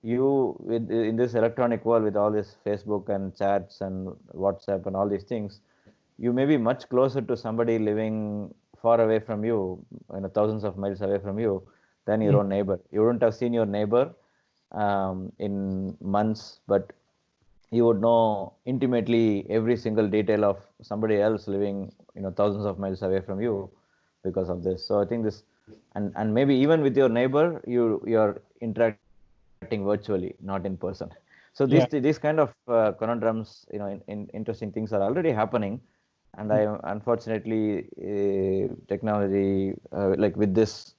in this electronic world with all this Facebook and chats and WhatsApp and all these things, you may be much closer to somebody living far away from you, thousands of miles away from you, than your own neighbor. You wouldn't have seen your neighbor in months, but you would know intimately every single detail of somebody else living, thousands of miles away from you because of this. So I think this, and maybe even with your neighbor, you're interacting virtually, not in person. So these kind of conundrums, in interesting things are already happening. And I unfortunately, technology, like with this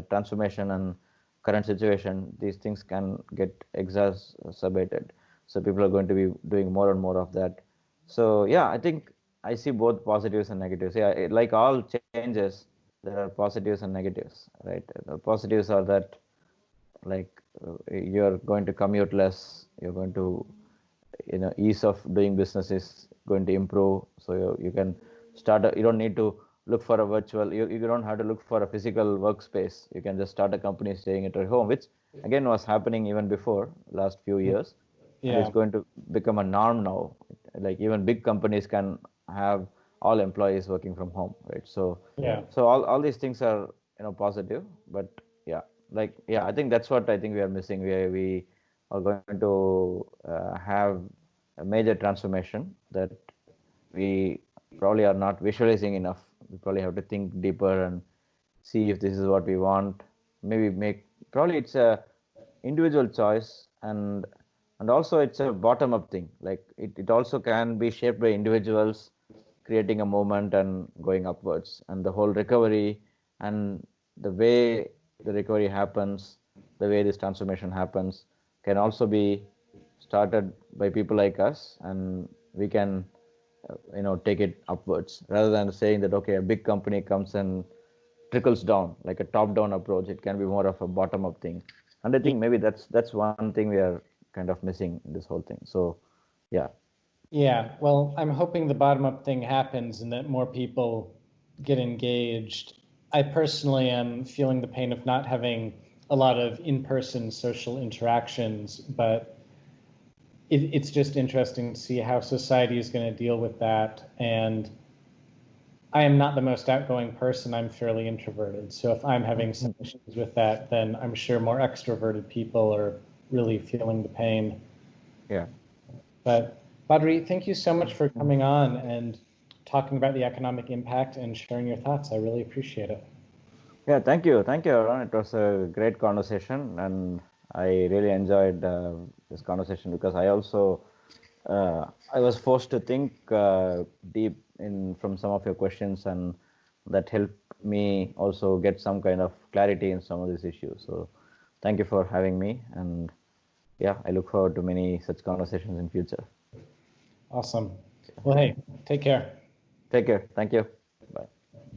transformation and current situation, these things can get exacerbated. So people are going to be doing more and more of that. So yeah, I think I see both positives and negatives. Yeah, like all changes, there are positives and negatives, right? The positives are that, like, you're going to commute less, you're going to, ease of doing business is going to improve. So you can you don't need to look for a virtual, you don't have to look for a physical workspace. You can just start a company staying at your home, which again was happening even before last few years. And it's going to become a norm now. Like even big companies can have all employees working from home, right? So all these things are, positive. But yeah, I think that's what I think we are missing. We are going to have a major transformation that we probably are not visualizing enough. We probably have to think deeper and see if this is what we want. Maybe probably it's a individual choice, and also it's a bottom up thing. Like it also can be shaped by individuals creating a movement and going upwards, and the whole recovery and the way the recovery happens, the way this transformation happens, can also be started by people like us, and we can take it upwards, rather than saying that okay, a big company comes and trickles down like a top down approach. It can be more of a bottom up thing, and I think maybe that's one thing we are kind of missing in this whole thing. So yeah. Yeah, well, I'm hoping the bottom up thing happens and that more people get engaged. I personally am feeling the pain of not having a lot of in-person social interactions, but it's just interesting to see how society is going to deal with that. And I am not the most outgoing person. I'm fairly introverted. So if I'm having some issues with that, then I'm sure more extroverted people are really feeling the pain. Yeah. But Badri, thank you so much for coming on and talking about the economic impact and sharing your thoughts. I really appreciate it. Yeah, thank you, Aaron. It was a great conversation, and I really enjoyed this conversation because I also I was forced to think deep in from some of your questions, and that helped me also get some kind of clarity in some of these issues. So, thank you for having me, and yeah, I look forward to many such conversations in future. Awesome. Well, hey, take care. Take care. Thank you.